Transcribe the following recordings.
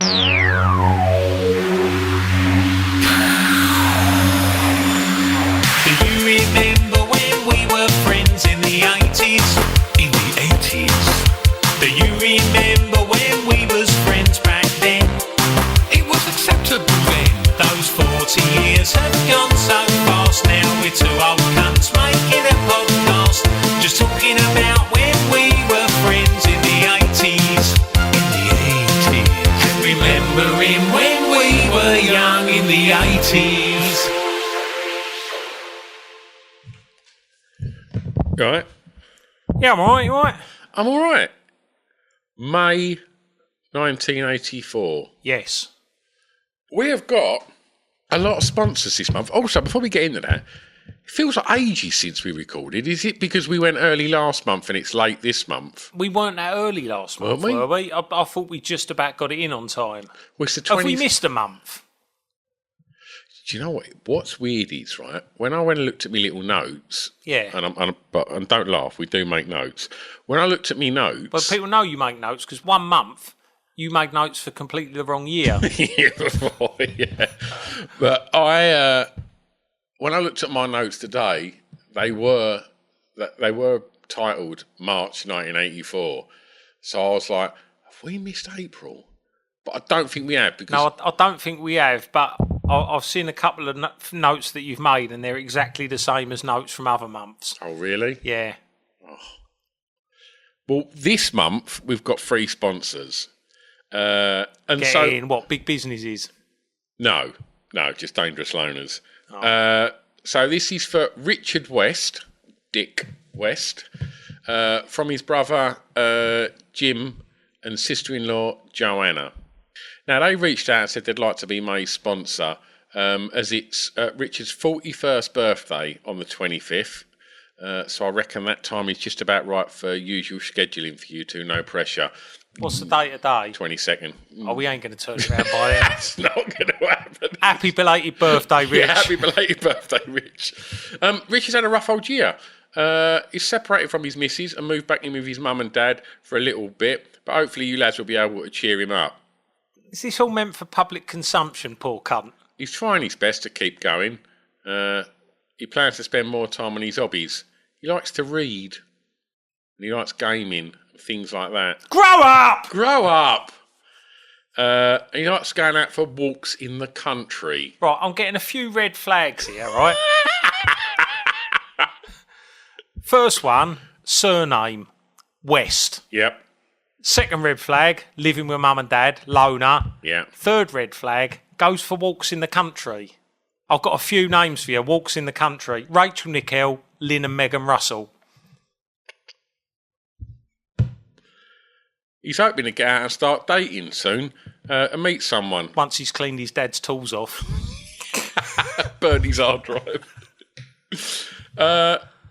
Remember when we were friends in the 80s? In the 80s. Do you remember when we was friends back then? It was acceptable then. Those 40 years have gone so fast. Now we're two old cunts making a podcast, just talking about when we were friends in the 80s. In the 80s. Remembering when we were young in the 80s. Right. Yeah, I'm alright, you alright? I'm all right. May 1984. Yes. We have got a lot of sponsors this month. Also, before we get into that, it feels like ages since we recorded. Is it because we went early last month and it's late this month? We weren't that early last month, Weren't we? were we? I thought we just about got it in on time. Well, it's the Have 20th. we missed a month? Do you know what? What's weird is, right, when I went and looked at my little notes, Yeah. and don't laugh, we do make notes. When I looked at my notes... But people know you make notes because 1 month you made notes for completely the wrong year. yeah. But when I looked at my notes today, they were titled March 1984. So I was like, have we missed April? But I don't think we have because... No, I don't think we have, but I've seen a couple of notes that you've made and they're exactly the same as notes from other months. Oh, really? Yeah. Well, this month we've got 3 sponsors. And Get so in, what, big businesses? No, just dangerous loners. Oh. So this is for Richard West, Dick West, from his brother Jim and sister-in-law Joanna. Now, they reached out and said they'd like to be my sponsor, as it's Richard's 41st birthday on the 25th. So I reckon that time is just about right for usual scheduling for you two, no pressure. What's the date today? 22nd. Oh, we ain't going to turn it around by then. That's not going to happen. Happy belated birthday, Rich. Yeah, happy belated birthday, Rich. Rich has had a rough old year. He's separated from his missus and moved back in with his mum and dad for a little bit, but hopefully you lads will be able to cheer him up. Is this all meant for public consumption, poor cunt? He's trying his best to keep going. He plans to spend more time on his hobbies. He likes to read. And he likes gaming, things like that. Grow up! Grow up! He likes going out for walks in the country. Right, I'm getting a few red flags here, right? First one, surname, West. Yep. Second red flag, living with mum and dad, loner. Yeah. Third red flag, goes for walks in the country. I've got a few names for you, walks in the country. Rachel Nickel, Lynn and Megan Russell. He's hoping to get out and start dating soon and meet someone. Once he's cleaned his dad's tools off. Burnt his hard drive.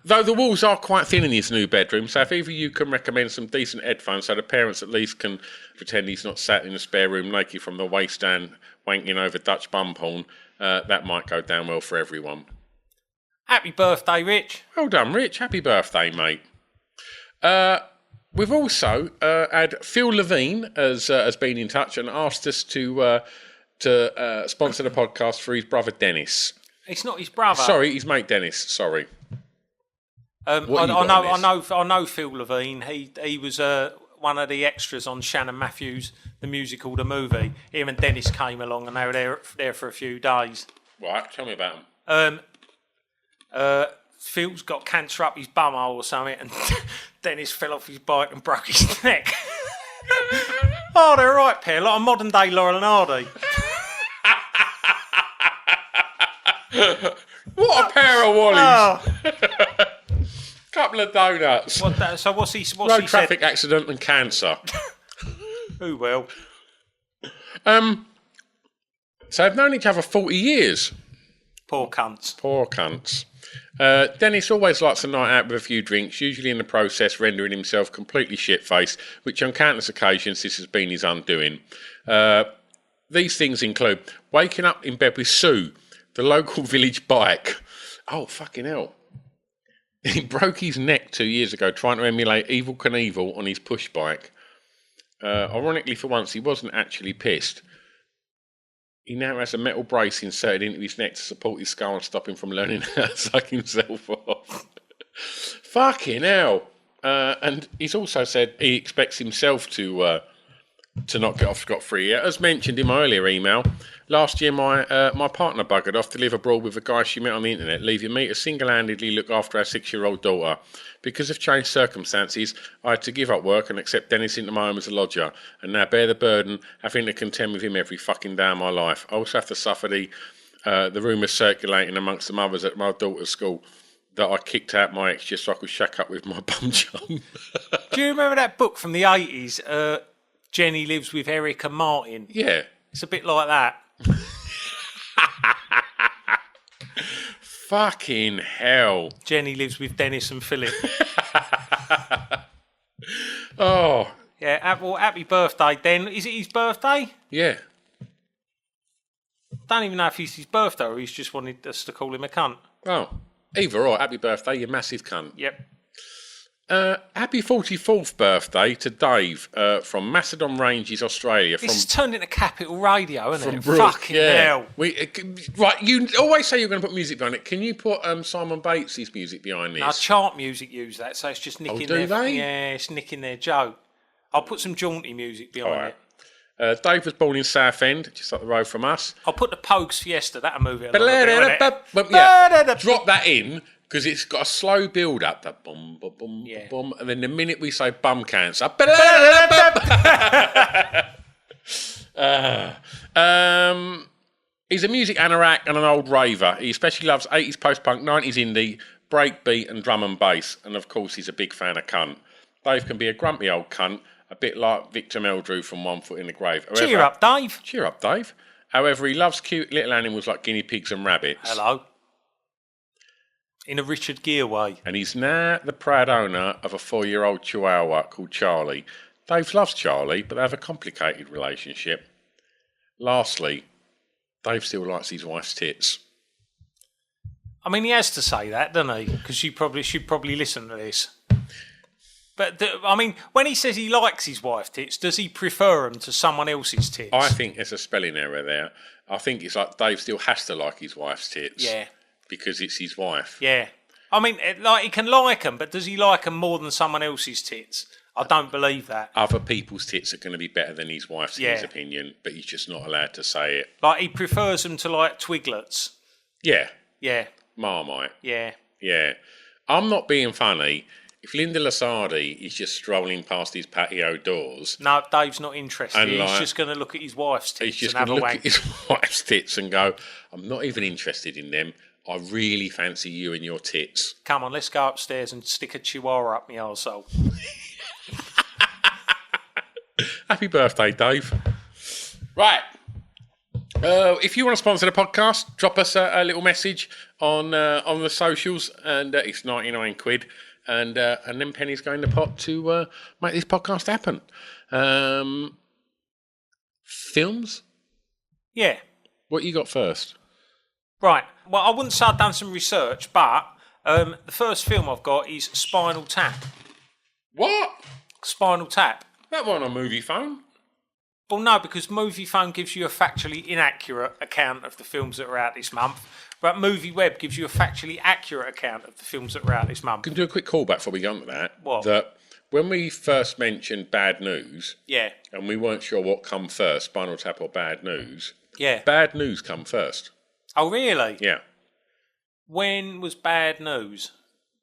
Though the walls are quite thin in his new bedroom, so if either of you can recommend some decent headphones so the parents at least can pretend he's not sat in the spare room naked from the waist down wanking over Dutch bum porn, that might go down well for everyone. Happy birthday, Rich. Well done, Rich. Happy birthday, mate. We've also had Phil Levine has been in touch and asked us to sponsor the podcast for his brother Dennis. It's not his brother. Sorry, his mate Dennis. Sorry. I know Phil Levine. He was one of the extras on Shannon Matthews, the musical, the movie. Him and Dennis came along and they were there for a few days. Right, tell me about him. Phil's got cancer up his bumhole or something, and Dennis fell off his bike and broke his neck. Oh, they're a right pair, like a modern day Laurel and Hardy. What a pair of wallies! Oh. Couple of donuts. What's he Road traffic said? accident and cancer. Who will? So they've known each other 40 years. Poor cunts. Poor cunts. Dennis always likes a night out with a few drinks, usually in the process rendering himself completely shit-faced, which on countless occasions this has been his undoing. These things include waking up in bed with Sue, the local village bike. Oh, fucking hell. He broke his neck 2 years ago trying to emulate Evel Knievel on his push bike. Ironically, for once, he wasn't actually pissed. He now has a metal brace inserted into his neck to support his skull and stop him from learning how to suck himself off. Fucking hell. And he's also said he expects himself to not get off scot-free. As mentioned in my earlier email, last year my partner buggered off to live abroad with a guy she met on the internet, leaving me to single-handedly look after our 6-year-old daughter. Because of changed circumstances, I had to give up work and accept Dennis into my home as a lodger, and now bear the burden having to contend with him every fucking day of my life. I also have to suffer the rumours circulating amongst the mothers at my daughter's school that I kicked out my ex just so I could shack up with my bum chum. Do you remember that book from the 80s, Jenny Lives with Eric and Martin? Yeah. It's a bit like that. Fucking hell. Jenny lives with Dennis and Philip. Oh. Yeah, well, happy birthday, Den. Is it his birthday? Yeah. Don't even know if it's his birthday or he's just wanted us to call him a cunt. Oh. Either or. Happy birthday, you massive cunt. Yep. Happy 44th birthday to Dave from Macedon Ranges, Australia. It's turned into Capital Radio, isn't it? Brooke, Fucking hell. Right, you always say you're going to put music behind it. Can you put Simon Bates' music behind this? No, chart music use that, so it's just nicking do they? Yeah, it's nicking their joke. I'll put some jaunty music behind it. Dave was born in Southend, just up the road from us. I'll put the Pogues Fiesta, that'll move it a little bit. Drop that in, because it's got a slow build up. That bum, bum, bum, Yeah. bum, and then the minute we say bum cancer. He's a music anorak and an old raver. He especially loves 80s post-punk, 90s indie, breakbeat and drum and bass. And of course, he's a big fan of Kunt. Dave can be a grumpy old cunt, a bit like Victor Meldrew from One Foot in the Grave. However, Cheer up, Dave. Cheer up, Dave. However, he loves cute little animals like guinea pigs and rabbits. Hello. In a Richard Gere way. And he's now the proud owner of a 4-year-old chihuahua called Charlie. Dave loves Charlie, but they have a complicated relationship. Lastly, Dave still likes his wife's tits. I mean, he has to say that, doesn't he? Because you should probably listen to this. But, I mean, when he says he likes his wife's tits, does he prefer them to someone else's tits? I think there's a spelling error there. I think it's like Dave still has to like his wife's tits. Yeah. Because it's his wife. Yeah. I mean, like, he can like them, but does he like them more than someone else's tits? I don't believe that. Other people's tits are going to be better than his wife's, in his opinion, but he's just not allowed to say it. Like, he prefers them to, like, Twiglets. Yeah. Yeah. Marmite. Yeah. Yeah. I'm not being funny. If Linda Lasardi is just strolling past his patio doors... No, Dave's not interested. And he's just going to look at his wife's tits he's just and have going to a look wank. at his wife's tits and go, I'm not even interested in them. I really fancy you and your tits. Come on, let's go upstairs and stick a chihuahua up my arsehole. Happy birthday, Dave. Right. If you want to sponsor the podcast, drop us a little message on the socials, and it's 99 quid, and then pennies go in the pot to make this podcast happen. Films? Yeah. What you got first? Right. Well, I wouldn't say I've done some research, but the first film I've got is Spinal Tap. What? Spinal Tap. That wasn't a movie phone. Well, no, because Movie Phone gives you a factually inaccurate account of the films that are out this month, but Movie Web gives you a factually accurate account of the films that are out this month. Can do a quick callback before we go on to that. What? That when we first mentioned Bad News, Yeah. and we weren't sure what come first, Spinal Tap or Bad News, Yeah. Bad News come first. Oh, really? Yeah. When was Bad News?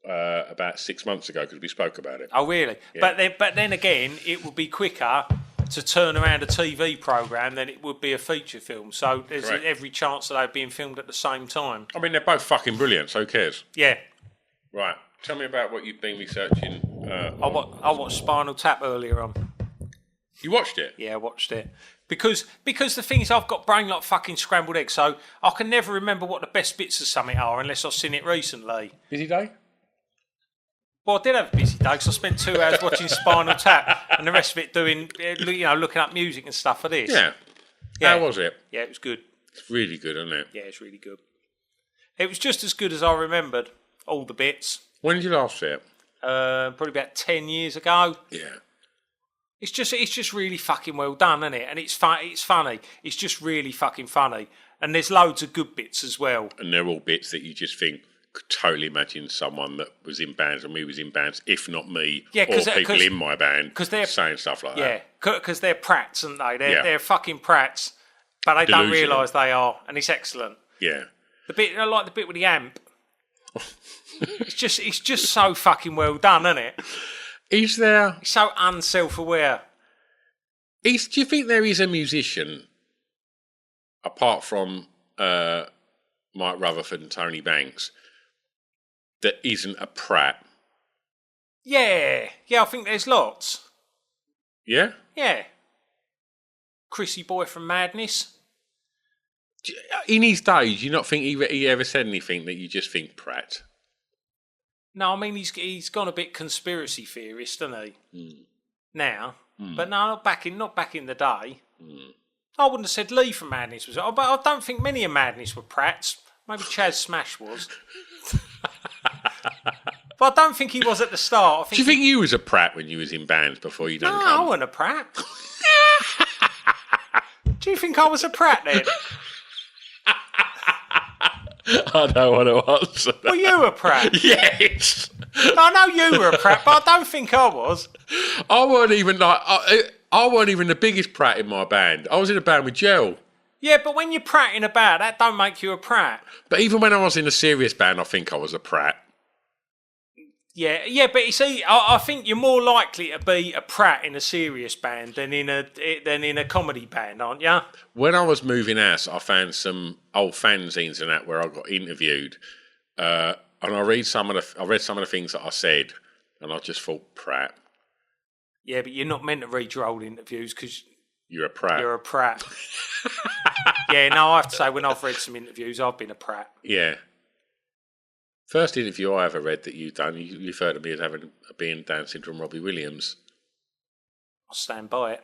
About 6 months ago, because we spoke about it. Oh, really? Yeah. But then again, it would be quicker to turn around a TV programme than it would be a feature film. So there's Correct. every chance that they're being filmed at the same time. I mean, they're both fucking brilliant, so who cares? Yeah. Right. Tell me about what you've been researching. I watched Spinal Tap earlier on. You watched it? Yeah, I watched it. Because the thing is, I've got brain like fucking scrambled eggs, so I can never remember what the best bits of something are unless I've seen it recently. Busy day? Well, I did have a busy day because I spent 2 hours watching Spinal Tap and the rest of it doing, looking up music and stuff for this. Yeah. Yeah. How was it? Yeah, it was good. It's really good, isn't it? Yeah, it's really good. It was just as good as I remembered, all the bits. When did you last see it? Probably about 10 years ago. Yeah. It's just really fucking well done, isn't it? And it's funny. It's just really fucking funny. And there's loads of good bits as well. And they're all bits that you just think, could totally imagine someone that was in bands or me was in bands, if not me, or people in my band saying stuff like that. Yeah, because they're prats, aren't they? They're fucking prats, but they don't realise they are, and it's excellent. Yeah. I like the bit with the amp. It's just so fucking well done, isn't it? Is there... It's so unself-aware. Do you think there is a musician, apart from Mike Rutherford and Tony Banks, that isn't a prat? Yeah, I think there's lots. Yeah? Yeah. Chrissy Boy from Madness. In his days, do you not think he ever said anything that you just think prat? No, I mean he's gone a bit conspiracy theorist, hasn't he? Now, but no, not back in the day. I wouldn't have said Lee from Madness was, but I don't think many of Madness were prats. Maybe Chaz Smash was, but I don't think he was at the start. Do you think you was a prat when you was in bands before you done? No, I wasn't a prat. Do you think I was a prat then? I know what it was. Were you a prat? Yes. I know you were a prat, but I don't think I was. I weren't even the biggest prat in my band. I was in a band with Gel. Yeah, but when you're pratting about, that don't make you a prat. But even when I was in a serious band, I think I was a prat. Yeah, but you see, I think you're more likely to be a prat in a serious band than in a comedy band, aren't you? When I was moving house, I found some old fanzines and that where I got interviewed, and I read some of the things that I said, and I just thought prat. Yeah, but you're not meant to read your old interviews because you're a prat. You're a prat. Yeah, no, I have to say, when I've read some interviews, I've been a prat. Yeah. First interview I ever read that you've done, you referred to me as being Down syndrome Robbie Williams. I'll stand by it.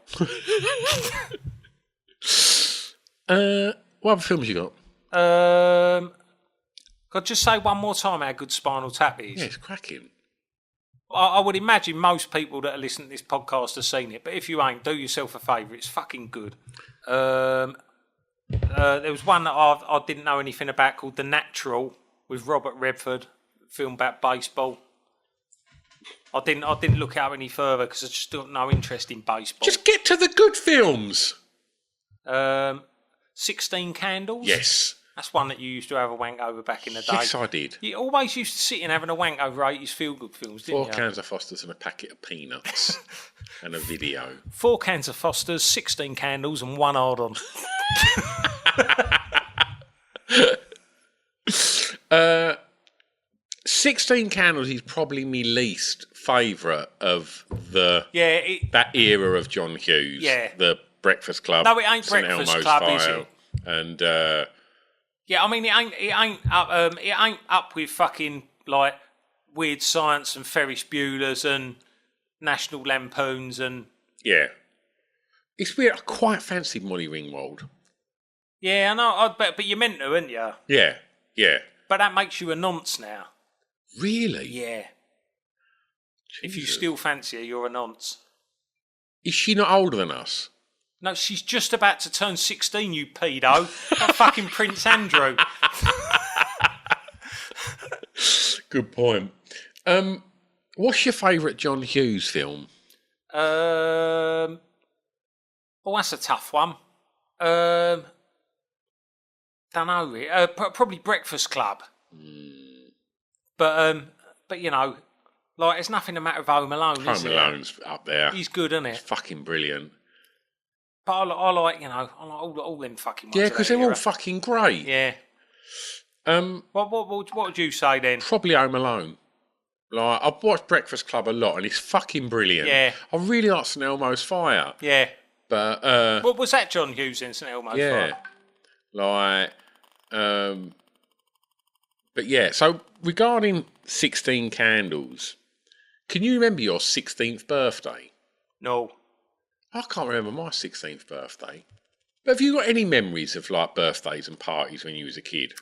What other films you got? Can I just say one more time how good Spinal Tap is? Yeah, it's cracking. I would imagine most people that are listening to this podcast have seen it, but if you ain't, do yourself a favour. It's fucking good. There was one that I didn't know anything about called The Natural with Robert Redford, film about baseball. I didn't look out any further because I just got no interest in baseball. Just get to the good films. 16 Candles. Yes. That's one that you used to have a wank over back in the day. Yes, I did. You always used to sit and having a wank over 80s feel-good films, didn't you? 4 cans of Foster's and a packet of peanuts and a video. 4 cans of Foster's, 16 candles and 1 hard-on. 16 Candles is probably my least favourite of that era of John Hughes. Yeah. The Breakfast Club. No, it ain't St. Breakfast Elmo's Club, File, is it? And yeah, I mean it ain't up with fucking like Weird Science and Ferris Bueller's and National Lampoons and yeah. It's weird. I quite fancied Molly Ringwald. Yeah, I know. But you're meant to, aren't you? Yeah, yeah. But that makes you a nonce now. Really? Yeah. Jesus. If you still fancy her, you're a nonce. Is she not older than us? No, she's just about to turn 16, you pedo. Like fucking Prince Andrew. Good point. What's your favourite John Hughes film? Oh, that's a tough one. Don't know. Really. Probably Breakfast Club. But you know, like there's nothing the matter with Home Alone. Home Alone's up there. He's good, isn't it? It's fucking brilliant. But I like all them fucking ones. Yeah, because they're all fucking great. Yeah. What would you say then? Probably Home Alone. Like I've watched Breakfast Club a lot, and it's fucking brilliant. Yeah. I really like St. Elmo's Fire. Yeah. But what was that John Hughes in St. Elmo's Fire? Like but yeah, so regarding 16 Candles, can you remember your 16th birthday? No. I can't remember my 16th birthday. But have you got any memories of like birthdays and parties when you was a kid?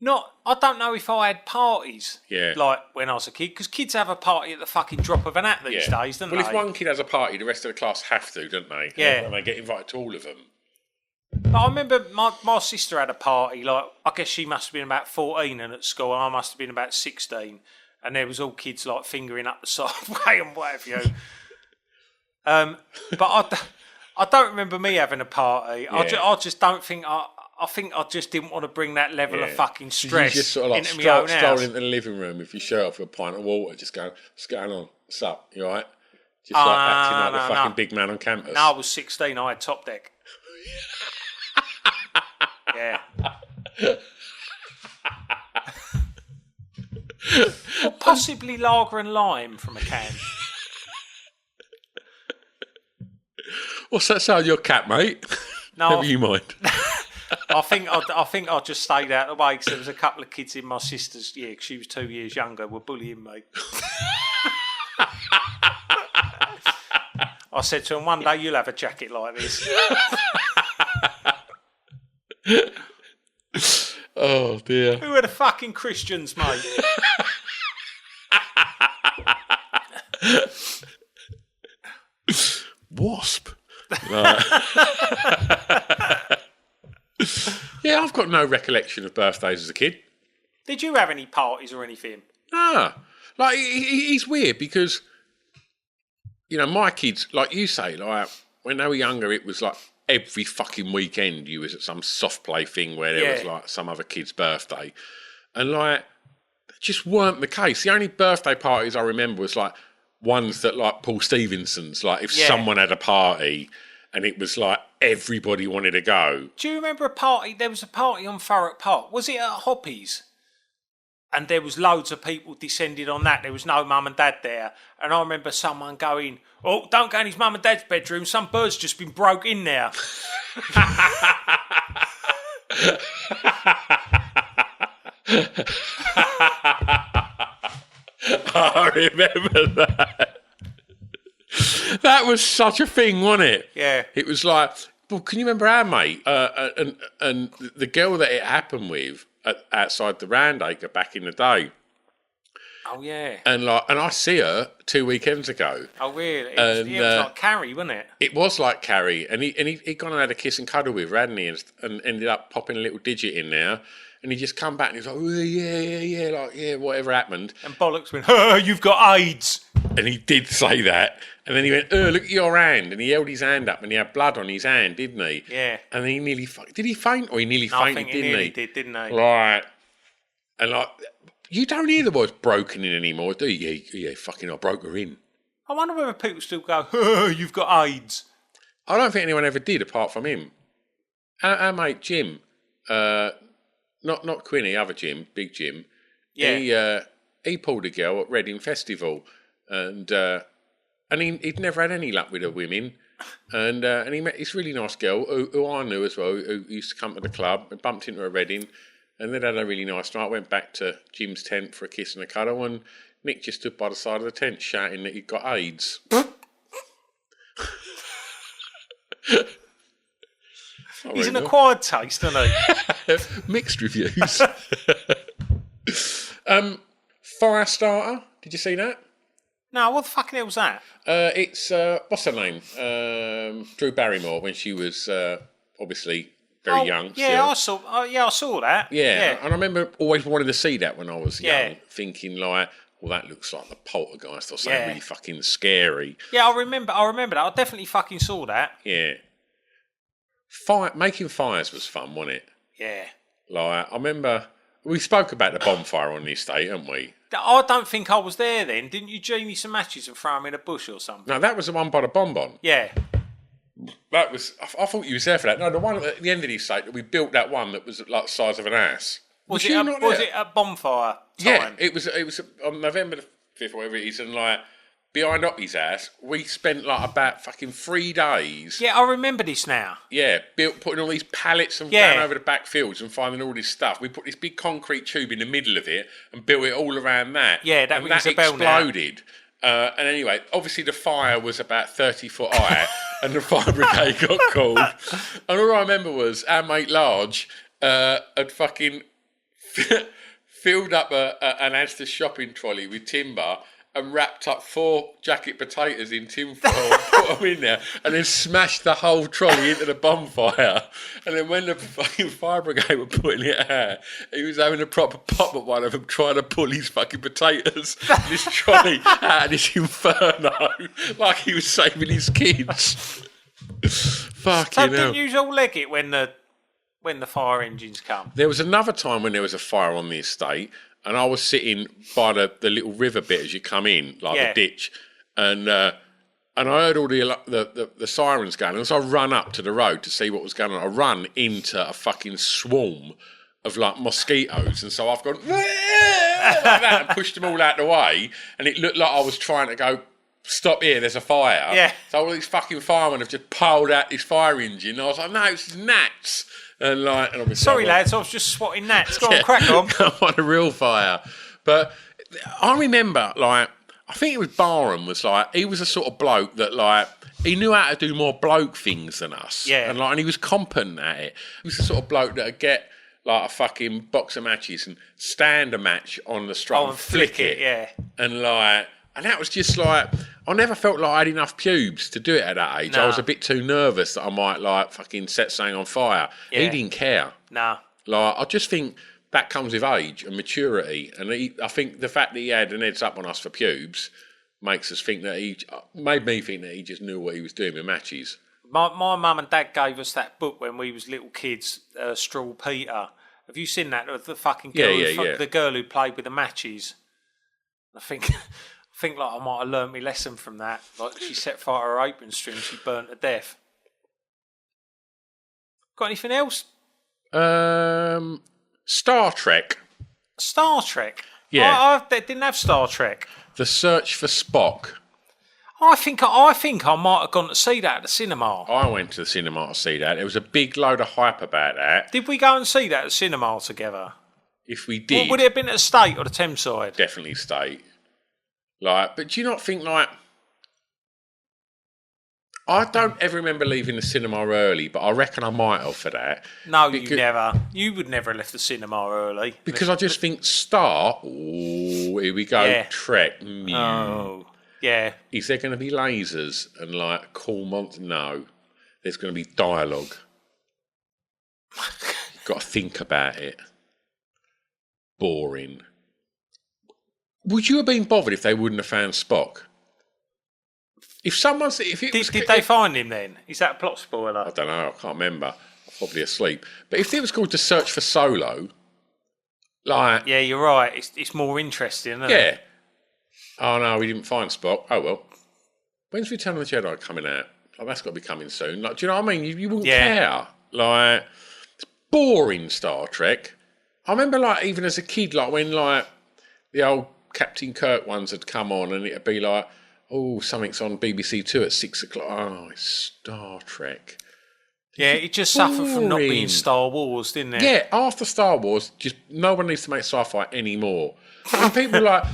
I don't know if I had parties. Yeah. Like when I was a kid, because kids have a party at the fucking drop of an hat these days, don't they? Well, if one kid has a party, the rest of the class have to, don't they? Yeah. And they get invited to all of them. But I remember my sister had a party. Like I guess she must have been about 14, and at school I must have been about 16, and there was all kids like fingering up the sideway and what have you. But I don't remember me having a party. Yeah. I just don't think I think I just didn't want to bring that level of fucking stress You just sort of like into my own stroll house. into the living room with your shirt off, with a pint of water, just going, "What's going on? What's up? You all right?" Just like acting like the fucking big man on campus. No, I was 16. I had top deck. Yeah. Or possibly lager and lime from a can. What's that sound? Your cat, mate? No, Never you mind. I think I just stayed out of the way because there was a couple of kids in my sister's year, 'cause she was 2 years younger, were bullying me. I said to him, one day you'll have a jacket like this. Oh dear. Who are the fucking Christians, mate? Wasp. Yeah, I've got no recollection of birthdays as a kid. Did you have any parties or anything? Like he's weird because, you know, my kids, like you say, like when they were younger, it was like every fucking weekend you was at some soft play thing where there was like some other kid's birthday, and like that just weren't the case. The only birthday parties I remember was like ones that like Paul Stevenson's, like if someone had a party and it was like everybody wanted to go. Do you remember a party? There was a party on Thurrock Park. Was it at Hoppy's? And there was loads of people descended on that. There was no mum and dad there. And I remember someone going, "Oh, don't go in his mum and dad's bedroom. Some bird's just been broke in there." I remember that. That was such a thing, wasn't it? Yeah. It was like, well, can you remember our mate? And the girl that it happened with outside the Round Acre back in the day. Oh, yeah. And I see her 2 weekends ago. Oh, really? It was like Carrie, wasn't it? It was like Carrie. And he'd gone and had a kiss and cuddle with her, hadn't he? And ended up popping a little digit in there. And he just come back and he was like, "Oh, yeah, whatever happened." And Bollocks went, "Oh, you've got AIDS." And he did say that. And then he went, "Oh, look at your hand." And he held his hand up and he had blood on his hand, didn't he? Yeah. And he nearly... Did he faint? Or he nearly fainted, I think didn't he nearly he? did, didn't he? Right. And like, you don't hear the words broken in anymore, do you? Yeah, fucking I broke her in. I wonder whether people still go, "Oh, you've got AIDS." I don't think anyone ever did apart from him. Our mate Jim... Not Quinny, other Jim, Big Jim. Yeah. He pulled a girl at Reading Festival, and he'd never had any luck with the women, and he met this really nice girl who I knew as well, who used to come to the club. And bumped into her at Reading, and they'd had a really nice night. Went back to Jim's tent for a kiss and a cuddle, and Nick just stood by the side of the tent shouting that he'd got AIDS. He's an acquired taste, isn't he? Mixed reviews. Firestarter. Did you see that? No, what the fucking hell was that? It's what's her name? Drew Barrymore when she was obviously very young. Yeah, still. I saw that. Yeah, and I remember always wanting to see that when I was young, Yeah. thinking like, well, that looks like the Poltergeist or something really fucking scary. Yeah, I remember that. I definitely fucking saw that. Yeah. Making fires was fun, wasn't it? Yeah. Like, I remember we spoke about the bonfire on the estate, haven't we? I don't think I was there then. Didn't you genie some matches and throw them in a bush or something? No, that was the one by the bonbon. Yeah. That was. I thought you was there for that. No, the one at the end of the estate that we built, that one that was like the size of an ass. Was it a bonfire time? Yeah, it was on November the 5th, or whatever it is, and like behind Oppie's house, we spent like about fucking 3 days. Yeah, I remember this now. Yeah, putting all these pallets and going over the back fields and finding all this stuff. We put this big concrete tube in the middle of it and built it all around that. Yeah, that rings a bell now. Exploded. And anyway, obviously the fire was about 30 foot high and the fire brigade got called. And all I remember was our mate Large had fucking filled up an Asda shopping trolley with timber and wrapped up 4 jacket potatoes in tinfoil and put them in there and then smashed the whole trolley into the bonfire. And then when the fucking fire brigade were putting it out, he was having a proper pop at one of them trying to pull his fucking potatoes, this trolley out of this inferno like he was saving his kids. Fucking So hell. didn't you all leg it when the fire engines come? There was another time when there was a fire on the estate, and I was sitting by the little river bit as you come in, like the ditch, and I heard all the sirens going. And as I run up to the road to see what was going on, I run into a fucking swarm of like mosquitoes, and so I've gone like that and pushed them all out the way, and it looked like I was trying to go, stop here, there's a fire. Yeah. So all these fucking firemen have just piled out this fire engine, and I was like, no, it's gnats. And Sorry, lads, I was just swatting gnats. Go on, crack on. I want a real fire. But I remember, like, I think it was Barham was like, he was a sort of bloke that, like, he knew how to do more bloke things than us. Yeah. And he was competent at it. He was the sort of bloke that would get, like, a fucking box of matches and stand a match on the strap and flick it. Yeah. And, like... And that was just like, I never felt like I had enough pubes to do it at that age. No. I was a bit too nervous that I might like fucking set something on fire. Yeah. He didn't care. Nah. Like, I just think that comes with age and maturity. And I think the fact that he had an heads up on us for pubes makes us think that made me think that he just knew what he was doing with matches. My mum and dad gave us that book when we was little kids, Straw Peter. Have you seen that? The fucking girl, the girl who played with the matches. I think like I might have learned my lesson from that. Like she set fire to her apron string, she burnt to death. Got anything else? Star Trek. Star Trek? Yeah. They didn't have Star Trek. The Search for Spock. I think I might have gone to see that at the cinema. I went to the cinema to see that. There was a big load of hype about that. Did we go and see that at the cinema together? If we did... Would it have been at the State or the Thames side? Definitely State. Like, but do you not think, like... I don't ever remember leaving the cinema early, but I reckon I might have for that. No, you never. You would never have left the cinema early. Because I just think Star... Oh, here we go. Yeah. Trek. Oh, yeah. Is there going to be lasers and, like, cool monsters? No. There's going to be dialogue. You've got to think about it. Boring. Would you have been bothered if they wouldn't have found Spock? If someone said... Did they find him then? Is that a plot spoiler? I don't know, I can't remember. I'm probably asleep. But if it was called The Search for Solo, like... Yeah, you're right. It's more interesting, isn't it? Yeah. Oh, no, we didn't find Spock. Oh, well. When's Return of the Jedi coming out? Like, that's got to be coming soon. Like, do you know what I mean? You wouldn't care. Like, it's boring, Star Trek. I remember, like, even as a kid, like, when, like, the old Captain Kirk ones had come on and it'd be like, oh, something's on BBC Two at 6 o'clock. Oh, it's Star Trek. Yeah, it just suffered from not being Star Wars, didn't it? Yeah, after Star Wars, just no one needs to make sci-fi anymore. And people like,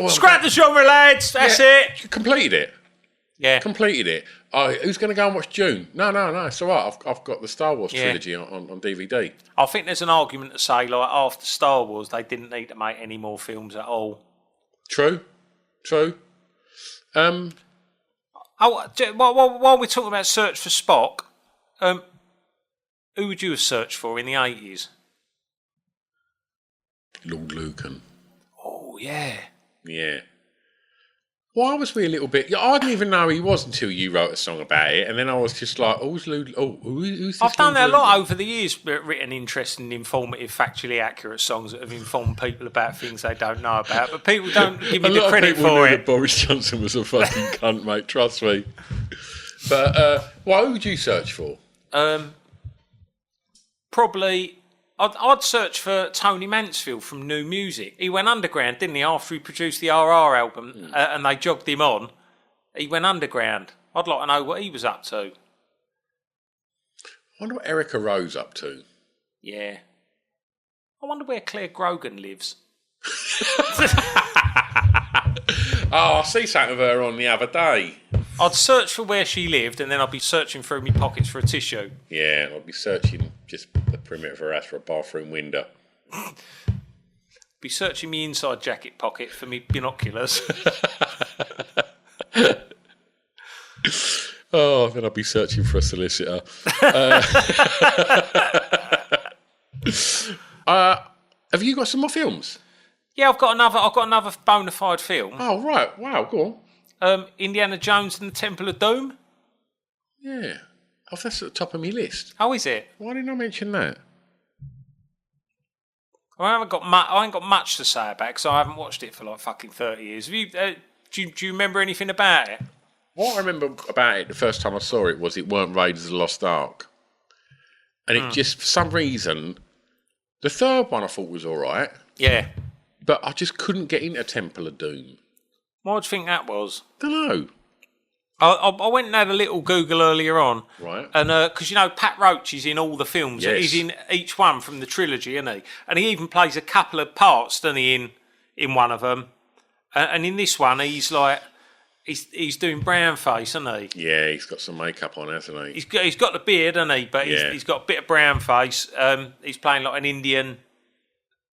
scrap the genre, lads. That's it. You completed it. Yeah, completed it. Oh, who's going to go and watch Dune? No, it's all right. I've got the Star Wars trilogy on DVD. I think there's an argument to say, like, after Star Wars, they didn't need to make any more films at all. True. While we're talking about Search for Spock, who would you have searched for in the 80s? Lord Lucan. Oh, yeah. Yeah. Why was we a little bit... I didn't even know he was until you wrote a song about it, and then I was just like, who's this? I've done that a lot over the years, written interesting, informative, factually accurate songs that have informed people about things they don't know about, but people don't give me the credit for it. A lot of people knew that Boris Johnson was a fucking cunt, mate, trust me. But, who would you search for? Probably... I'd search for Tony Mansfield from New Music. He went underground, didn't he, after he produced the RR album and they jogged him on. He went underground. I'd like to know what he was up to. I wonder what Erica Rowe's up to. Yeah. I wonder where Claire Grogan lives. I see something of her on the other day. I'd search for where she lived and then I'd be searching through my pockets for a tissue. Yeah, I'd be searching just the perimeter of her house for a bathroom window. Be searching my inside jacket pocket for me binoculars. Oh, then I'll be searching for a solicitor. Have you got some more films? Yeah, I've got another bona fide film. Oh, right. Wow, go on. Indiana Jones and the Temple of Doom. Yeah. Oh, that's at the top of my list. Oh, is it? Why didn't I mention that? I ain't got much to say about it because I haven't watched it for like fucking 30 years. Have you, do you remember anything about it? What I remember about it the first time I saw it was it weren't Raiders of the Lost Ark. And it just, for some reason, the third one I thought was all right. Yeah. But I just couldn't get into Temple of Doom. What do you think that was? Don't know. I went and had a little Google earlier on. Right. And because, Pat Roach is in all the films. Yes. He's in each one from the trilogy, isn't he? And he even plays a couple of parts, doesn't he, in one of them. And in this one, he's like... He's doing brown face, isn't he? Yeah, he's got some makeup on, hasn't he? He's got the beard, hasn't he? But he's got a bit of brown face. He's playing like an Indian...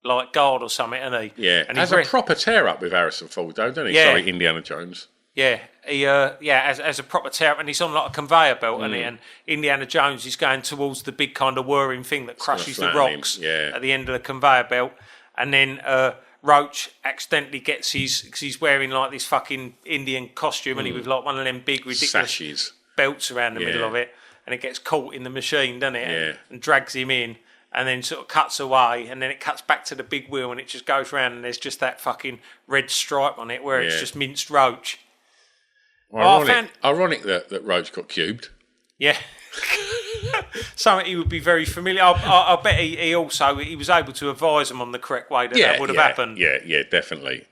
like guard or something, isn't he? Yeah, and has a proper tear-up with Harrison Ford, though, doesn't he? Yeah. Sorry, Indiana Jones. Yeah, as a proper tear-up, and he's on like a conveyor belt, isn't he? And Indiana Jones is going towards the big kind of whirring thing that crushes the rocks at the end of the conveyor belt. And then Roach accidentally gets because he's wearing like this fucking Indian costume, and he with like one of them big ridiculous sashes, belts around the middle of it, and it gets caught in the machine, doesn't it? And drags him in. And then sort of cuts away, and then it cuts back to the big wheel, and it just goes round, and there's just that fucking red stripe on it where it's just minced Roach. Well, ironic that Roach got cubed. Yeah. Something he would be very familiar. I bet he was able to advise them on the correct way that would have happened. Yeah, definitely.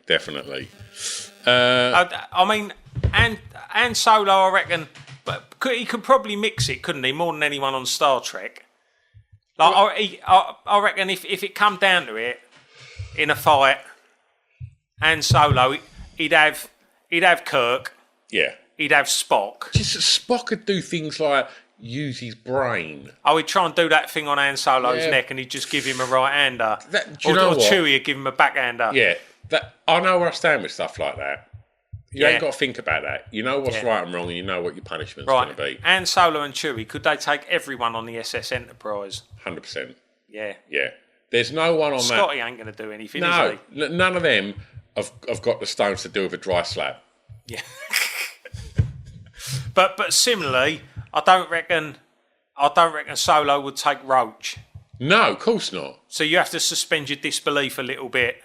I mean, and Solo, I reckon, but he could probably mix it, couldn't he? More than anyone on Star Trek. Like, I reckon if it come down to it, in a fight, and Solo, he'd have Kirk. Yeah. He'd have Spock. Just Spock could do things like use his brain. Oh, he'd try and do that thing on Han Solo's neck, and he'd just give him a right-hander. Do you know what? Chewie would give him a backhander. Yeah. I know where I stand with stuff like that. You ain't got to think about that. You know what's right and wrong, and you know what your punishment's going to be. Han Solo and Chewie, could they take everyone on the SS Enterprise? 100%. Yeah. Yeah. There's no one on that. Scotty ain't going to do anything, no, is he? None of them have got the stones to do with a dry slab. Yeah. But similarly, I don't reckon Solo would take Roach. No, of course not. So you have to suspend your disbelief a little bit.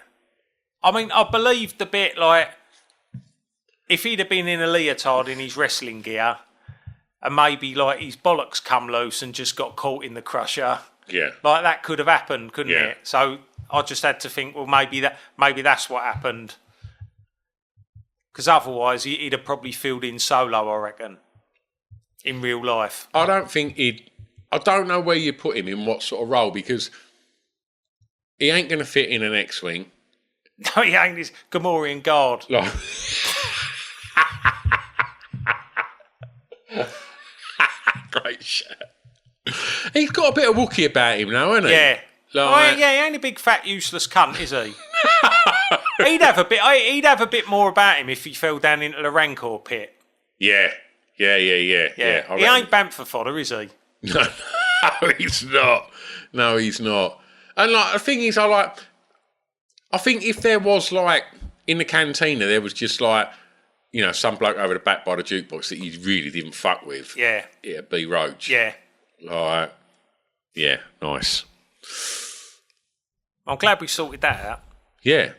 I mean, I believed a bit like if he'd have been in a leotard in his wrestling gear, and maybe like his bollocks come loose and just got caught in the crusher. Yeah. Like that could have happened, couldn't it? So I just had to think, well, maybe that's what happened. Because otherwise, he'd have probably filled in Solo, I reckon, in real life. I don't think I don't know where you put him in what sort of role, because he ain't going to fit in an X-Wing. No, he ain't. He's Gamorrean guard. Like, great shit. He's got a bit of Wookiee about him now, hasn't he? Yeah. Like, he ain't a big fat useless cunt, is he? He'd have a bit more about him if he fell down into the Rancor pit. Yeah. He ain't Bamford fodder, is he? No, he's not. No, he's not. And like the thing is, I think if there was like in the cantina, there was just like, some bloke over the back by the jukebox that you really didn't fuck with. Yeah. It'd be Roach. Yeah. Like, yeah, nice. I'm glad we sorted that out. Yeah.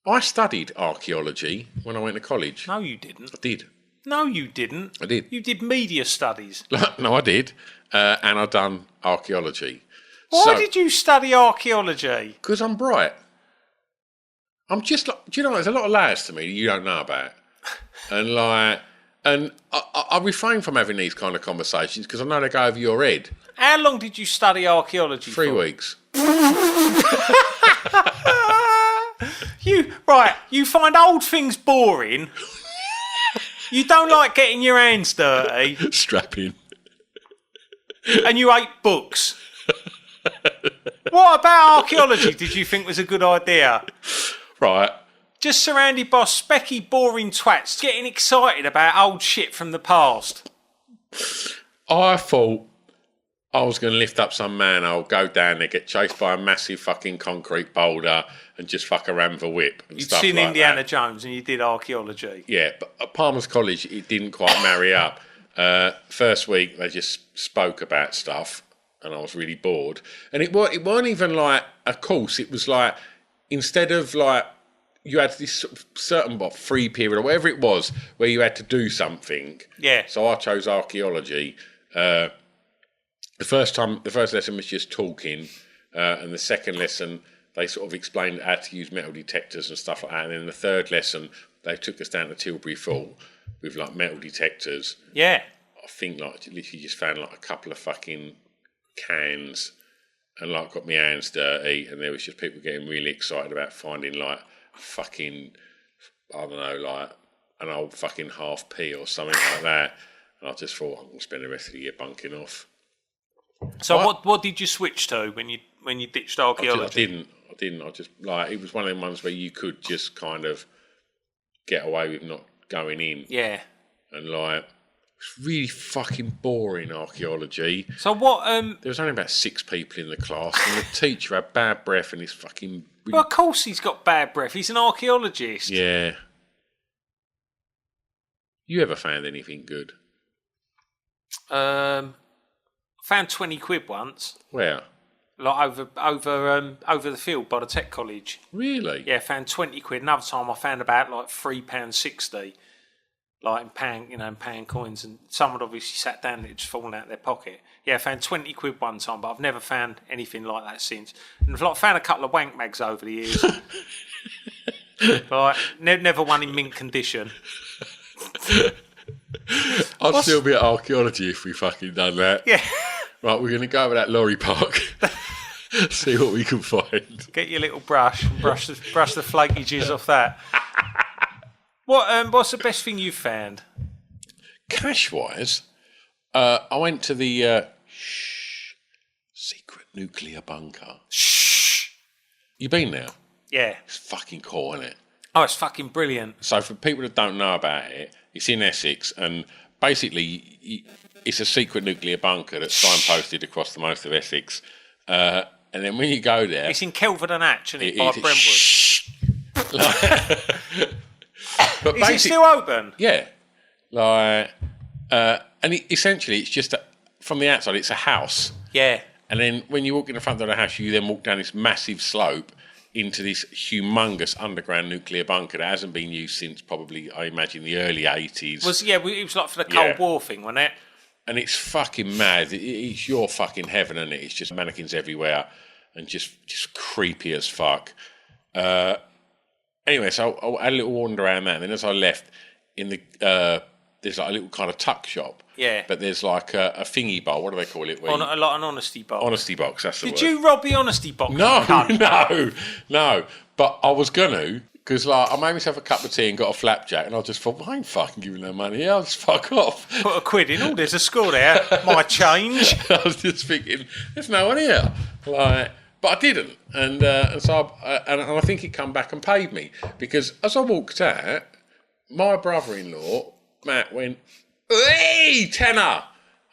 I studied archaeology when I went to college. No, you didn't. I did. No, you didn't. I did. You did media studies. No, I did. And I've done archaeology. Why did you study archaeology? Because I'm bright. I'm just like, do you know, there's a lot of layers to me that you don't know about. And I refrain from having these kind of conversations because I know they go over your head. How long did you study archaeology for? 3 weeks. You find old things boring. You don't like getting your hands dirty. Strapping. And you hate books. What about archaeology did you think was a good idea? Right. Just surrounded by specky, boring twats getting excited about old shit from the past. I thought I was going to lift up some manhole, go down there, get chased by a massive fucking concrete boulder and just fuck around with a whip and You'd stuff seen like Indiana that. Jones and you did archaeology. Yeah, but at Palmer's College, it didn't quite marry up. First week, they just spoke about stuff and I was really bored. And it weren't even like a course. It was like, instead of like, you had this certain free period or whatever it was where you had to do something. Yeah. So I chose archaeology. The first lesson was just talking, and the second lesson they sort of explained how to use metal detectors and stuff like that. And then the third lesson they took us down to Tilbury Fort with like metal detectors. Yeah. I think like literally just found like a couple of fucking cans and like got my hands dirty, and there was just people getting really excited about finding like fucking, I don't know, like an old fucking half P or something like that. And I just thought I'm going to spend the rest of the year bunking off. So what did you switch to when you ditched archaeology? I didn't. I just like, it was one of them ones where you could just kind of get away with not going in. Yeah. And like, it's really fucking boring archaeology. So what? There was only about 6 people in the class, and the teacher had bad breath, and he's fucking. Really... Well, of course he's got bad breath. He's an archaeologist. Yeah. You ever found anything good? Found 20 quid once. Where? Like over the field by the tech college. Really? Yeah, found 20 quid. Another time I found about like £3.60, like in pound coins, and someone obviously sat down and it just fallen out of their pocket. Yeah, I found 20 quid one time, but I've never found anything like that since. And I've found a couple of wank mags over the years. Like, never one in mint condition. I'd still be at archaeology if we fucking done that. Yeah. Right, we're going to go over that lorry park, see what we can find. Get your little brush and brush the flakeages off that. What's the best thing you've found? Cash-wise, I went to the secret nuclear bunker. Shh. You been there? Yeah. It's fucking cool, isn't it? Oh, it's fucking brilliant. So for people that don't know about it, it's in Essex, and basically it's a secret nuclear bunker that's signposted across the most of Essex. And then when you go there... It's in Kelvin and Hatch, isn't it? By Brentwood. But is it still open? Yeah. Like, and essentially it's just, from the outside, it's a house. Yeah. And then when you walk in the front of the house, you then walk down this massive slope into this humongous underground nuclear bunker that hasn't been used since probably, I imagine, the early 80s. It was like for the Cold War thing, wasn't it? And it's fucking mad. It's your fucking heaven, isn't it? It's just mannequins everywhere and just creepy as fuck. Anyway, so I had a little wander around that, and then as I left, in the there's like a little kind of tuck shop. Yeah. But there's like a thingy bowl. What do they call it? Like an honesty box. Honesty box, that's the word. Did you rob the honesty box? No. But I was going to, because like, I made myself a cup of tea and got a flapjack, and I just thought, well, I ain't fucking giving no money. I'll just fuck off. Put a quid in. Oh, there's a score there. My change. I was just thinking, there's no one here. Like, but I didn't. And so I think he come back and paid me. Because as I walked out, my brother-in-law, Matt, went, hey, tenner.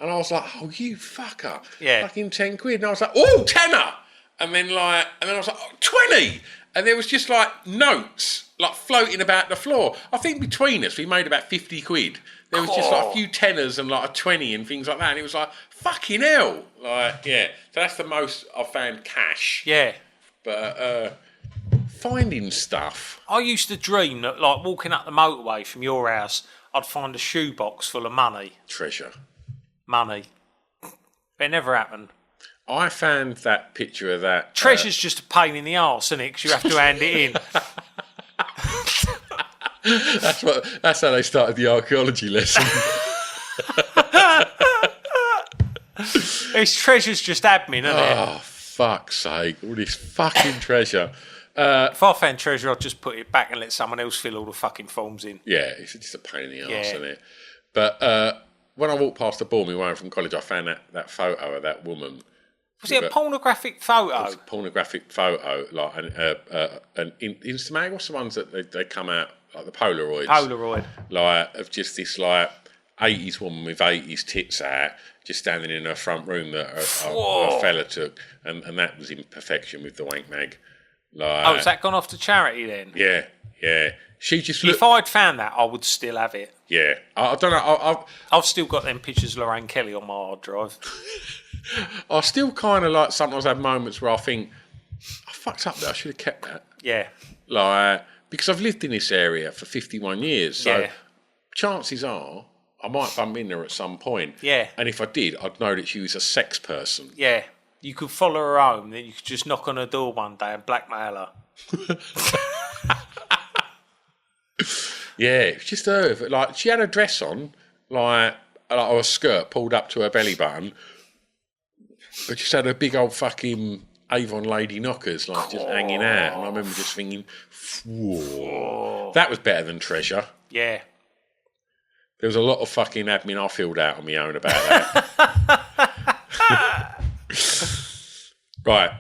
And I was like, oh, you fucker. Yeah. Fucking 10 quid. And I was like, oh, tenner. And then I was like, oh, 20. And there was just like notes like floating about the floor. I think between us, we made about 50 quid. There was just like a few tenors and like a 20 and things like that. And it was like, fucking hell. Like, yeah. So that's the most I've found cash. Yeah. But finding stuff. I used to dream that, like, walking up the motorway from your house, I'd find a shoebox full of money. Treasure. Money. But it never happened. I found that picture of that. Treasure's just a pain in the arse, isn't it? Because you have to hand it in. That's how they started the archaeology lesson. It's treasure's just admin, isn't it? Oh, fuck's sake. All this fucking treasure. If I found treasure, I'd just put it back and let someone else fill all the fucking forms in. Yeah, it's just a pain in the arse, isn't it? But when I walked past the ball, me way from college, I found that photo of that woman Was it a pornographic photo? It was a pornographic photo, like an Instagram. What's the ones that they come out, like the Polaroids? Polaroid. Like, of just this, like, 80s woman with 80s tits out, just standing in her front room that a fella took. And that was in perfection with the wank mag. Like, has that gone off to charity then? Yeah. She just If I'd found that, I would still have it. Yeah. I don't know. I've still got them pictures of Lorraine Kelly on my hard drive. I still kind of, like, sometimes have moments where I think, I fucked up that, I should have kept that. Yeah. Like, because I've lived in this area for 51 years. So chances are I might bump in there at some point. Yeah. And if I did, I'd know that she was a sex person. Yeah. You could follow her home, then you could just knock on her door one day and blackmail her. Yeah, it was just her. Like, she had a dress on, like a skirt pulled up to her belly button, but just had her big old fucking Avon lady knockers, like, just hanging out. And I remember just thinking, whoa, that was better than Treasure. Yeah. There was a lot of fucking admin I filled out on my own about that. Right.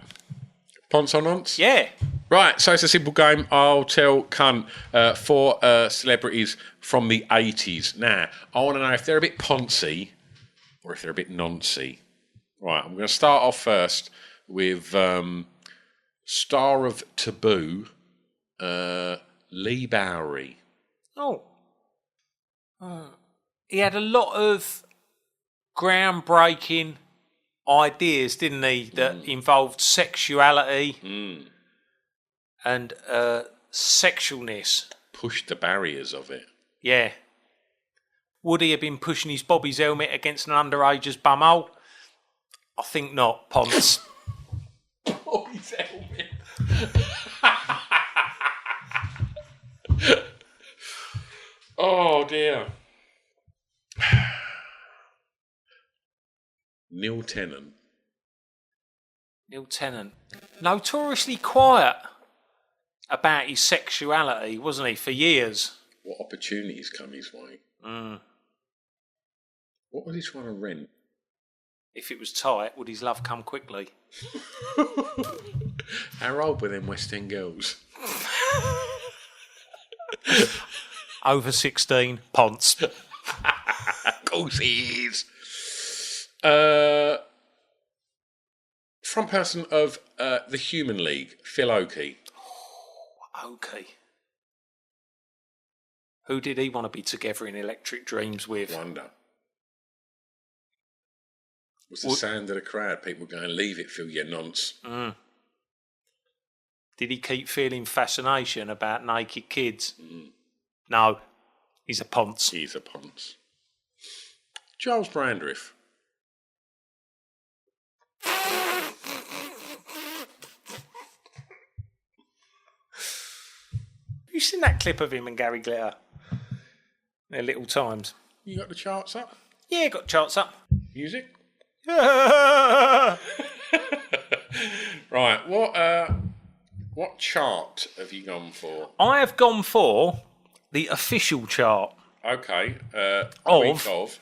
Ponce or nonce? Yeah. Right, so it's a simple game. I'll tell Kunt 4 celebrities from the 80s. Now, I want to know if they're a bit poncy or if they're a bit noncy. Right, I'm going to start off first with star of Taboo, Lee Bowery. Oh. He had a lot of groundbreaking ideas, didn't he, that involved sexuality and sexualness. Pushed the barriers of it. Yeah. Would he have been pushing his Bobby's helmet against an underager's bumhole? I think not, Ponce. Bobby's helmet. Oh, dear. Neil Tennant. Neil Tennant. Notoriously quiet about his sexuality, wasn't he, for years? What opportunities come his way? What was he trying to rent? If it was tight, would his love come quickly? How old were them West End girls? Over 16, Ponce. Of course he is. From person of the Human League, Phil Oakey. Oakey. Who did he want to be together in Electric Dreams with? Wonder. Was the sound of the crowd? People going, leave it, Phil, you nonce. Did he keep feeling fascination about naked kids? No. He's a Ponce. He's a Ponce. Charles Brandreth. Have you seen that clip of him and Gary Glitter? Their little times. You got the charts up? Yeah, got charts up. Music? Right, what chart have you gone for? I have gone for the official chart. Okay, Of?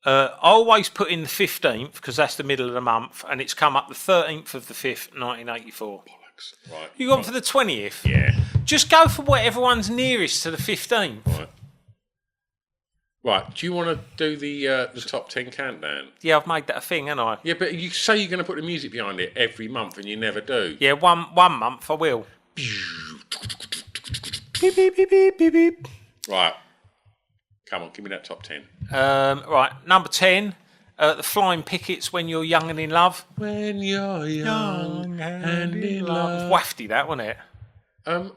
I always put in the 15th because that's the middle of the month, and it's come up the 13th of the 5th, 1984. Bollocks. Right. You gone for the 20th? Yeah. Just go for what everyone's nearest to the 15th. Right. Do you want to do the top 10 countdown? Yeah, I've made that a thing, haven't I? Yeah, but you say you're going to put the music behind it every month, and you never do. Yeah, one month I will. Beep, beep, beep, beep, beep, beep. Right. Come on, give me that top 10. Right, number 10, the Flying Pickets, When You're Young and in Love. When you're young and in love. Wafty, that, wasn't it? Do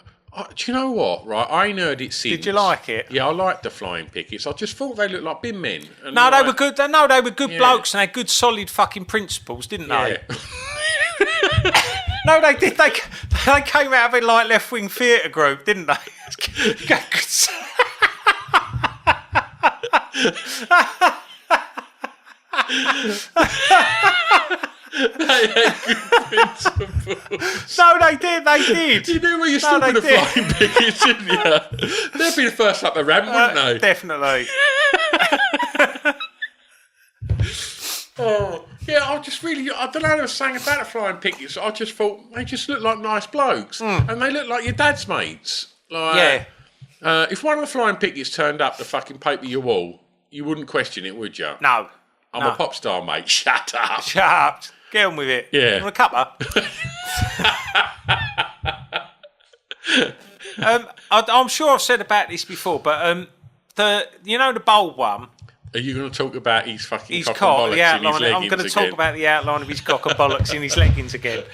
you know what? Right, I ain't heard it since. Did you like it? Yeah, I liked the Flying Pickets. I just thought they looked like bin men. And No, like, they were good. No, they were good blokes and they had good, solid fucking principles, didn't they? Yeah. No, they did. They came out of a like left-wing theatre group, didn't they? They had good principles. No, they did. You knew where you stood with the Flying Pickets, didn't you? They'd be the first up the ramp, wouldn't they? Definitely. Oh, yeah, I don't know, I was saying about the Flying Pickets, I just thought they just look like nice blokes. And they look like your dad's mates. Like, if one of the Flying Pickets turned up to fucking paper your wall, you wouldn't question it, would you? No. I'm a pop star, mate. Shut up. Shut up. Get on with it. Yeah. Want a cuppa? I'm sure I've said about this before, but the bold one. Are you going to talk about his fucking cock cock, and bollocks in his leggings I'm going to again? talk about the outline of his cock and bollocks in his leggings again.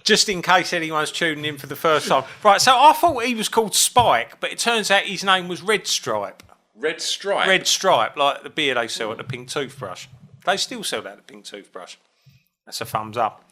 Just in case anyone's tuning in for the first time. Right, so I thought he was called Spike, but it turns out his name was Red Stripe. Red Stripe? Red Stripe, like the beer they sell at the Pink Toothbrush. They still sell that at the Pink Toothbrush. That's a thumbs up.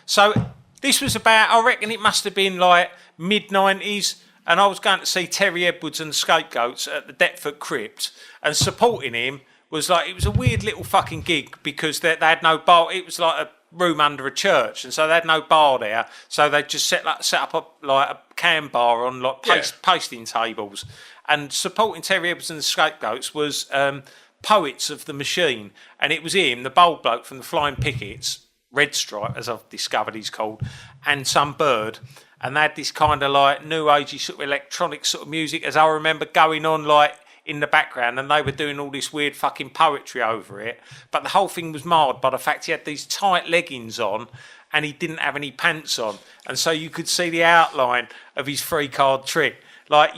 So this was about, I reckon it must have been like mid-90s, and I was going to see Terry Edwards and the Scapegoats at the Deptford Crypt, and supporting him was like, it was a weird little fucking gig because they had no bar. It was like a room under a church, and so they had no bar there, so they just set up a can bar on like pasting tables. And supporting Terry Edwards and the Scapegoats was Poets of the Machine, and it was him, the bold bloke from the Flying Pickets, Red Stripe, as I've discovered he's called, and some bird. And they had this kind of like new agey sort of electronic sort of music, as I remember, going on like in the background, and they were doing all this weird fucking poetry over it. But the whole thing was marred by the fact he had these tight leggings on and he didn't have any pants on, and so you could see the outline of his 3-card trick. Like,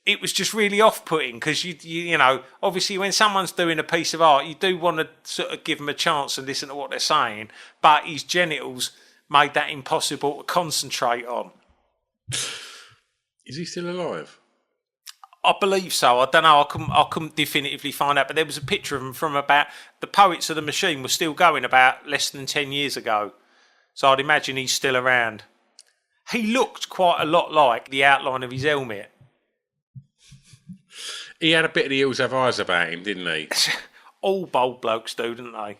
it was just really off-putting, because you know, obviously when someone's doing a piece of art, you do want to sort of give them a chance and listen to what they're saying, but his genitals made that impossible to concentrate on. Is he still alive? I believe so. I don't know. I couldn't definitively find out, but there was a picture of him from about, the Poets of the Machine was still going about less than 10 years ago, so I'd imagine he's still around. He looked quite a lot like the outline of his helmet. He had a bit of the Hills Have Eyes about him, didn't he? All bold blokes do, don't they?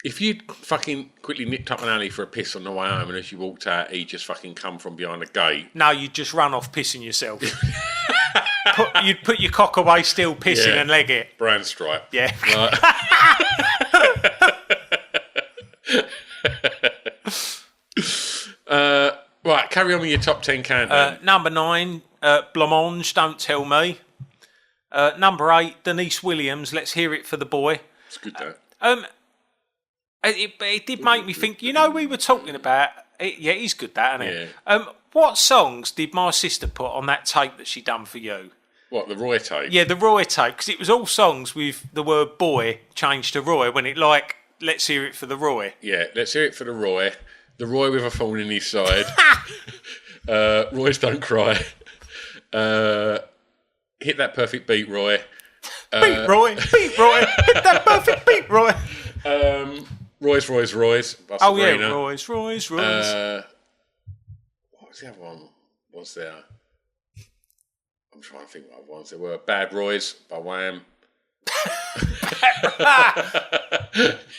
If you'd fucking quickly nipped up an alley for a piss on the way home, and as you walked out, he'd just fucking come from behind the gate. No, you'd just run off pissing yourself. You'd put your cock away still pissing and leg it. Brand Stripe. Yeah. Right, carry on with your top 10 countdown. Number 9, Blancmange, Don't Tell Me. Number 8, Denise Williams, Let's Hear It for the Boy. It's good, that. It did make me think, you know, we were talking about, he's good, that, isn't it? What songs did my sister put on that tape that she done for you? What, the Roy tape? Yeah, the Roy tape, because it was all songs with the word boy changed to Roy, when it like, Let's Hear It for the Roy. Yeah, Let's Hear It for the Roy. The Roy with a thorn in his side. Roy's Don't Cry. Hit That Perfect Beat, Roy. Beat Roy, hit that perfect beat, Roy. Roy's. Oh yeah, Roy's. What was the other one? Was there? I'm trying to think what other ones there were. Bad Roy's by Wham.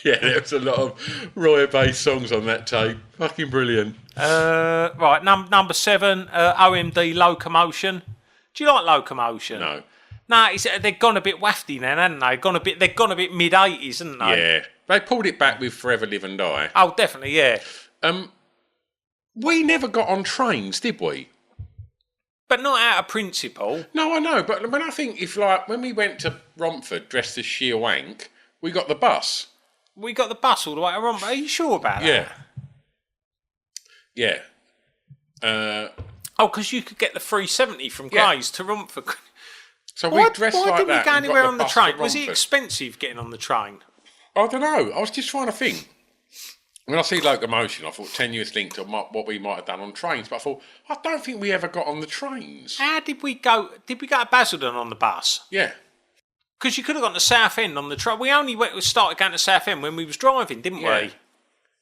Yeah, there was a lot of Roy-based songs on that tape. Fucking brilliant. Right, number 7, OMD, Locomotion. Do you like Locomotion? No. No, they've gone a bit wafty now, haven't they? They've gone a bit mid-80s, haven't they? Yeah. They pulled it back with Forever Live and Die. Oh, definitely, yeah. We never got on trains, did we? But not out of principle. No, I know, but when I think when we went to Romford dressed as sheer wank, we got the bus. We got the bus all the way to Romford. Are you sure about that? Yeah. Because you could get the 370 from Grays to Romford. So we dressed like that. Why didn't we go anywhere on the train? Was it it expensive getting on the train? I don't know. I was just trying to think. When I see Locomotion, I thought tenuous link to what we might have done on trains. But I thought, I don't think we ever got on the trains. How did we go? Did we go to Basildon on the bus? Yeah. Because you could have gone to Southend on the train. We only started going to Southend when we was driving, didn't we?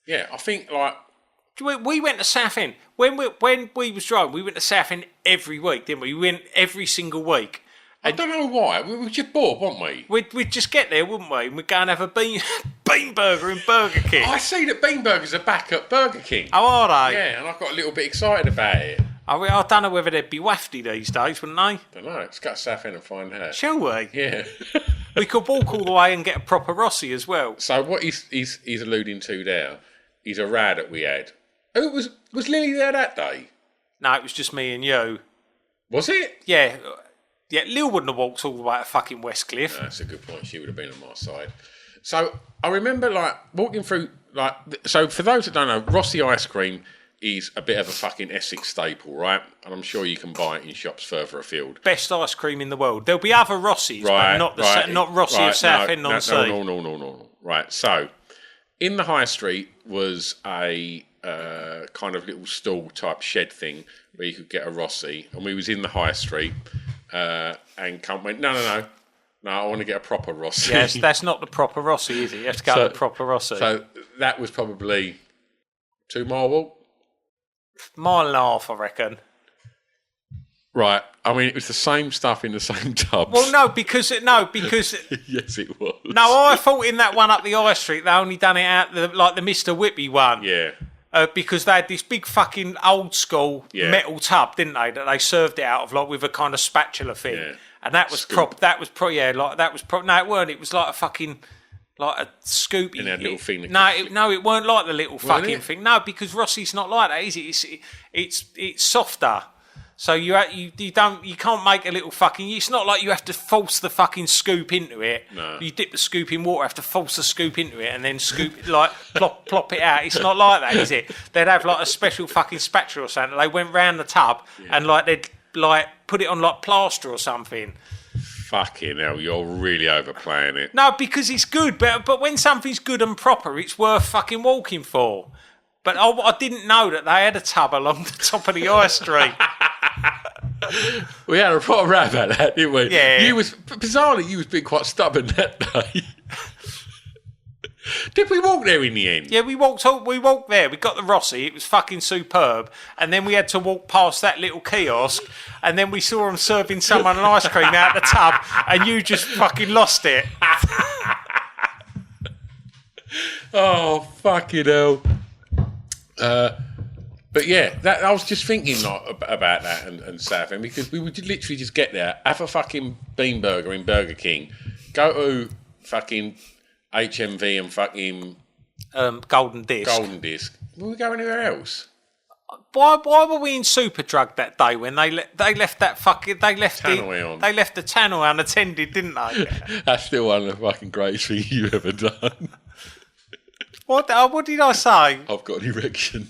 Yeah, I think we went to Southend. When we was driving, we went to Southend every week, didn't we? We went every single week. I don't know why. We were just bored, weren't we? We'd just get there, wouldn't we? And we'd go and have a bean burger in Burger King. I see that bean burgers are back at Burger King. Oh, are they? Yeah, and I got a little bit excited about it. I don't know whether they'd be wafty these days, wouldn't they? I don't know. Let's go to Southend and find out. Shall we? Yeah. We could walk all the way and get a proper Rossi as well. So what he's alluding to there is a row that we had. Oh, was Lily there that day? No, it was just me and you. Was it? Yeah. Yeah, Lil wouldn't have walked all the way to fucking Westcliff. No, that's a good point. She would have been on my side. So I remember walking through so for those that don't know, Rossi ice cream is a bit of a fucking Essex staple, right? And I'm sure you can buy it in shops further afield. Best ice cream in the world. There'll be other Rossies, but not Rossi of Southend on Sea. No. Right, so in the high street was a kind of little stall type shed thing where you could get a Rossi, and we was in the high street, and Kunt went, no, I want to get a proper Rossi. Yes, that's not the proper Rossi, is it? You have to go to the proper Rossi. So that was probably 2 mile walk. Mile and a half, I reckon. Right. I mean, it was the same stuff in the same tubs. Well, no, because yes, it was. No, I thought in that one up the high street they only done it out the Mr. Whippy one. Yeah. Because they had this big fucking old school metal tub, didn't they? That they served it out of with a kind of spatula thing. Yeah. And that was No, it weren't. It was like a fucking a scoop. In that little thing. No, it weren't like the little fucking thing. No, because Rossi's not like that, is it? It's softer. So you can't make a little fucking. It's not like you have to force the fucking scoop into it. No. You dip the scoop in water, have to force the scoop into it, and then scoop plop it out. It's not like that, is it? They'd have a special fucking spatula or something. They went round the tub and they'd put it on plaster or something. Fucking hell, you're really overplaying it. No, because it's good, but when something's good and proper, it's worth fucking walking for. But I didn't know that they had a tub along the top of the high street. We had a proper rap about that, didn't we? Yeah. Bizarrely, you was being quite stubborn that day. Did we walk there in the end? Yeah, we walked there. We got the Rossi. It was fucking superb. And then we had to walk past that little kiosk. And then we saw them serving someone an ice cream out the tub. And you just fucking lost it. Oh, fucking hell. But yeah, I was just thinking about that and Southend, because we would literally just get there, have a fucking bean burger in Burger King, go to fucking HMV and fucking Golden Disc. Will we go anywhere else? Why were we in Superdrug that day when they left that fucking they left the tannoy unattended, didn't they? That's still one of the fucking greatest things you've ever done. What did I say? I've got an erection.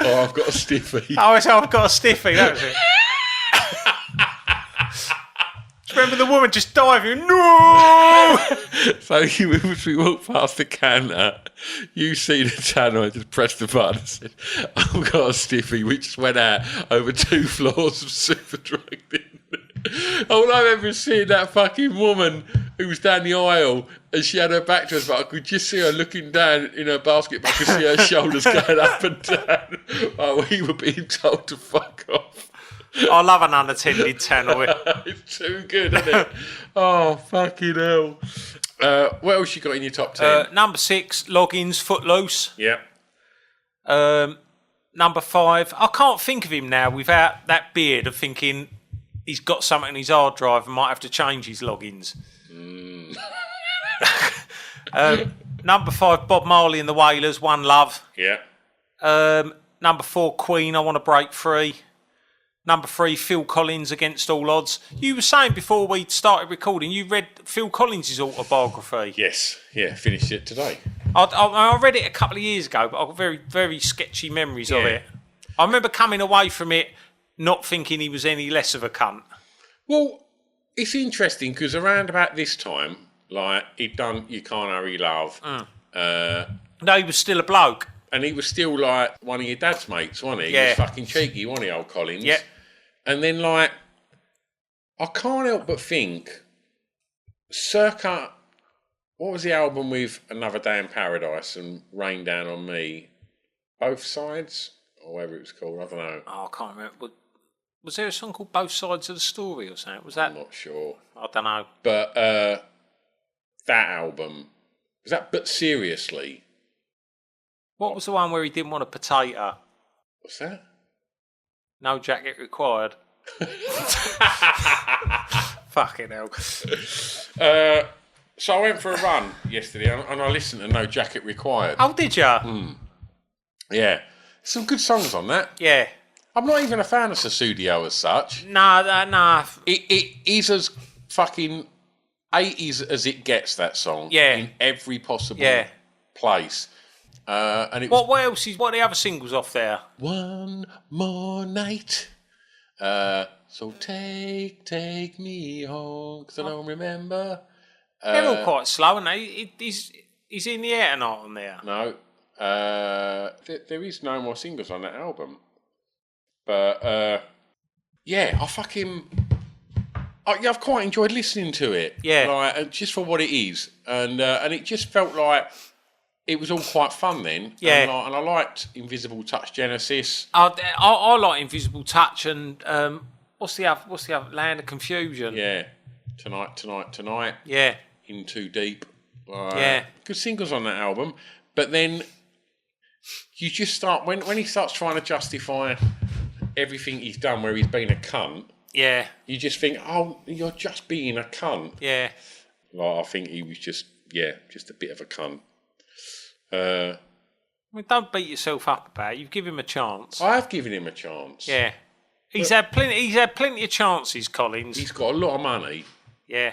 Or I've got a stiffy. Oh, I've got a stiffy. That was it. Remember the woman just diving? No! So we walked past the counter. You see the tannoy, just pressed the button and said, I've got a stiffy, which just went out over 2 floors of Superdrug. All I remember is seeing that fucking woman who was down the aisle and she had her back to us, but I could just see her looking down in her basket, but I could see her shoulders going up and down while we were being told to fuck off. I love an unattended tannoy. It's too good, isn't it? Oh, fucking hell. What else you got in your top 10? Number 6, Loggins, Footloose. Yeah. Number 5, I can't think of him now without that beard of thinking he's got something in his hard drive and might have to change his logins. Number 5, Bob Marley and the Wailers, One Love. Yeah. Number 4, Queen, I Want to Break Free. Number 3, Phil Collins, Against All Odds. You were saying before we started recording, you read Phil Collins' autobiography. Yes, yeah, finished it today. I read it a couple of years ago, but I've got very, very sketchy memories of it. I remember coming away from it not thinking he was any less of a cunt. Well, it's interesting because around about this time, he'd done You Can't Hurry Love. No, he was still a bloke. And he was still one of your dad's mates, wasn't he? Yeah. He was fucking cheeky, wasn't he, old Collins? Yeah. And then, I can't help but think, circa, what was the album with Another Day in Paradise and Rain Down on Me? Both Sides? Or whatever it was called, I don't know. Oh, I can't remember. Was there a song called Both Sides of the Story or something? Was that? I'm not sure. I don't know. But that album, was that But Seriously? What was the one where he didn't want a potato? What's that? No jacket required. Fucking hell. So I went for a run yesterday and I listened to No Jacket Required. Oh, did you? Yeah. Some good songs on that. Yeah. I'm not even a fan of Susudio as such. Nah. It is as fucking 80s as it gets, that song. Yeah. In every possible place. And it was... What else what are the other singles off there? One More Night. So take me home, because I don't remember. They're all quite slow, aren't they? He's in the air tonight on there. No. There is no more singles on that album. But, yeah, I've quite enjoyed listening to it. Yeah. Like, just for what it is. And it just felt like it was all quite fun then. Yeah. And I liked Invisible Touch Genesis. I like Invisible Touch and what's the other? Land of Confusion. Yeah. Tonight. Yeah. In Too Deep. Yeah. Good singles on that album. But then you just start, when he starts trying to justify everything he's done where he's been a cunt, yeah, you just think, oh, you're just being a cunt. Yeah. Like, I think he was just a bit of a cunt. I mean, don't beat yourself up about it. You've given him a chance. I have given him a chance. Yeah. He's had plenty of chances, Collins. He's got a lot of money. Yeah.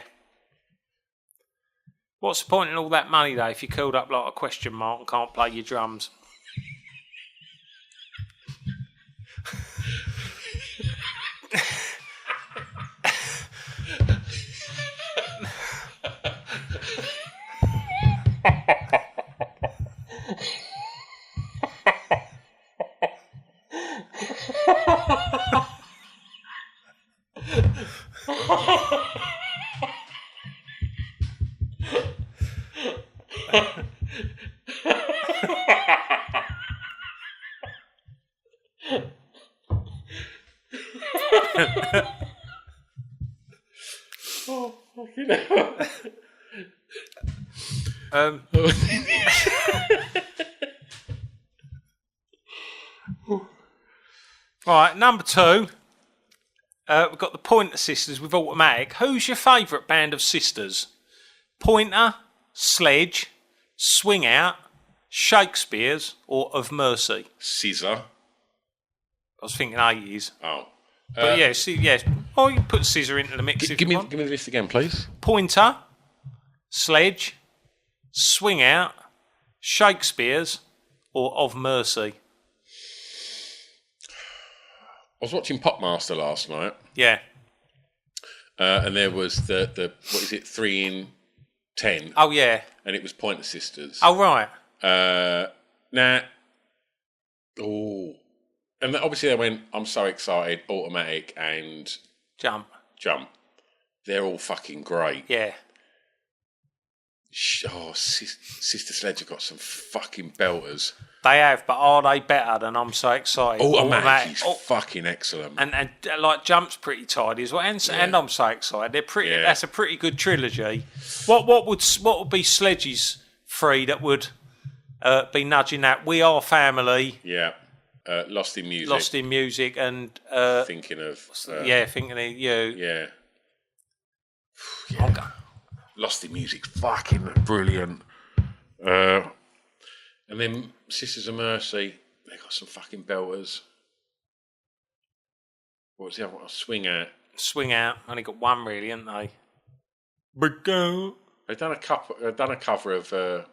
What's the point in all that money, though, if you're curled up like a question mark and can't play your drums? Oh, fucking hell. Right, number 2. We've got the Pointer Sisters with Automatic. Who's your favourite band of sisters? Pointer, Sledge, Swing Out, Shakespeare's, or Of Mercy? Scissor. I was thinking 80s. Oh. But yes. Oh, you can put Scissor into the mix if you want. Give me the list again, please. Pointer, Sledge, Swing Out, Shakespeare's, or Of Mercy? I was watching Popmaster last night. Yeah. And there was the what is it, 3 in 10. Oh, yeah. And it was Pointer Sisters. Oh, right. And obviously they went, I'm So Excited, Automatic and Jump. They're all fucking great. Yeah. Sister Sledge have got some fucking belters. They have, but are they better than I'm So Excited? Automatic is fucking excellent. And like Jump's pretty tidy as well, and I'm So Excited. They're pretty. Yeah. That's a pretty good trilogy. What would be Sledge's 3 that would be nudging that? We Are Family. Yeah. Lost in Music, and Thinking of Thinking of You. Yeah. Okay. Lost in Music, fucking brilliant. And then Sisters of Mercy, they got some fucking belters. What was the other one? Swing Out. Only got one really, haven't they? They've done a cover of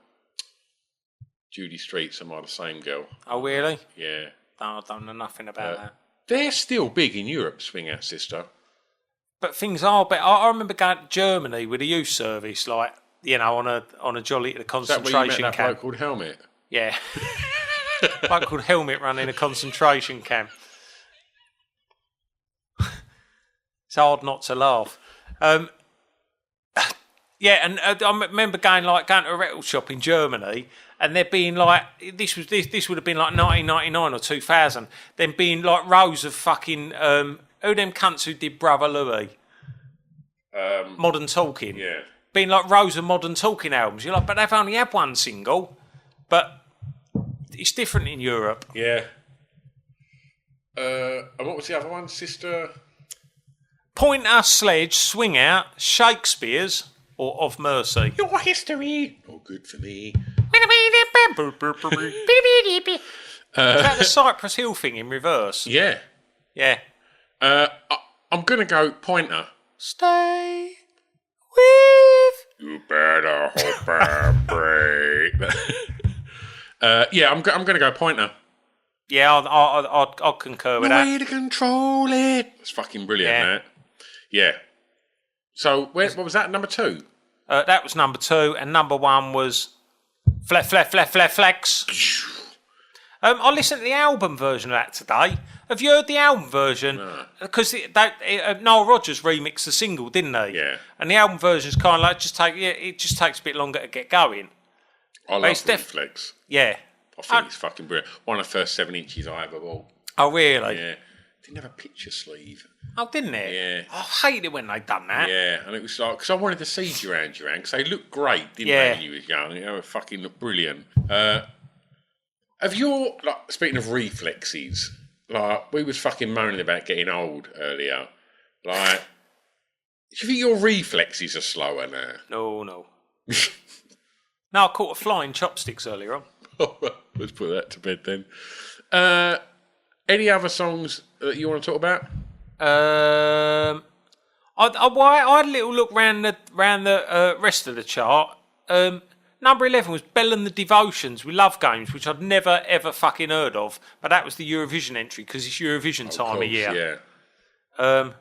Judy Street, Am I the Same Girl? Oh really? Yeah. I don't know nothing about that. They're still big in Europe, Swing Out Sister. But things are better. I remember going to Germany with a youth service, like, you know, on a jolly at the concentration camp. Is that where you met that camp. bloke called Helmet? Yeah. Bloke called Helmet running a concentration camp. It's hard not to laugh. Yeah, and I remember going to a record shop in Germany, and there being this would have been like 1999 or 2000. Then being like rows of fucking who them cunts who did Brother Louie, Modern Talking. Yeah, being like rows of Modern Talking albums. You're like, but they've only had one single, but it's different in Europe. Yeah. And what was the other one, Sister? Pointer, Sledge, Swing Out, Shakespeare's, or Of Mercy? Your history. Oh, good for me. Is that the Cypress Hill thing in reverse? Yeah. Yeah. I'm going to go Pointer. Stay with... You better hope and pray. Yeah, I'm going to go Pointer. Yeah, I'll concur with that. Way to control it. It's fucking brilliant, that. Yeah. So, what was that, number 2? That was number 2, and number 1 was Flex. I listened to the album version of that today. Have you heard the album version? Because Noel Rodgers remixed the single, didn't he? Yeah. And the album version's kind of like it just takes a bit longer to get going. I love Flex. Yeah. I think it's fucking brilliant. One of the first 7 inches I ever bought. Oh, really? Yeah. Didn't have a picture sleeve. Oh, didn't it? Yeah. I hate it when they done that. Yeah, and it was like, because I wanted to see Duran Duran, because they looked great, didn't they, when you was young? They were fucking looked brilliant. Have your, like, speaking of reflexes, like, we was fucking moaning about getting old earlier. Like, do you think your reflexes are slower now? No. No, I caught a flying chopsticks earlier on. Let's put that to bed then. Any other songs that you want to talk about? I had a little look round the rest of the chart. Number 11 was Bell and the Devotions with Love Games, which I'd never ever fucking heard of, but that was the Eurovision entry because it's Eurovision time of year. Yeah.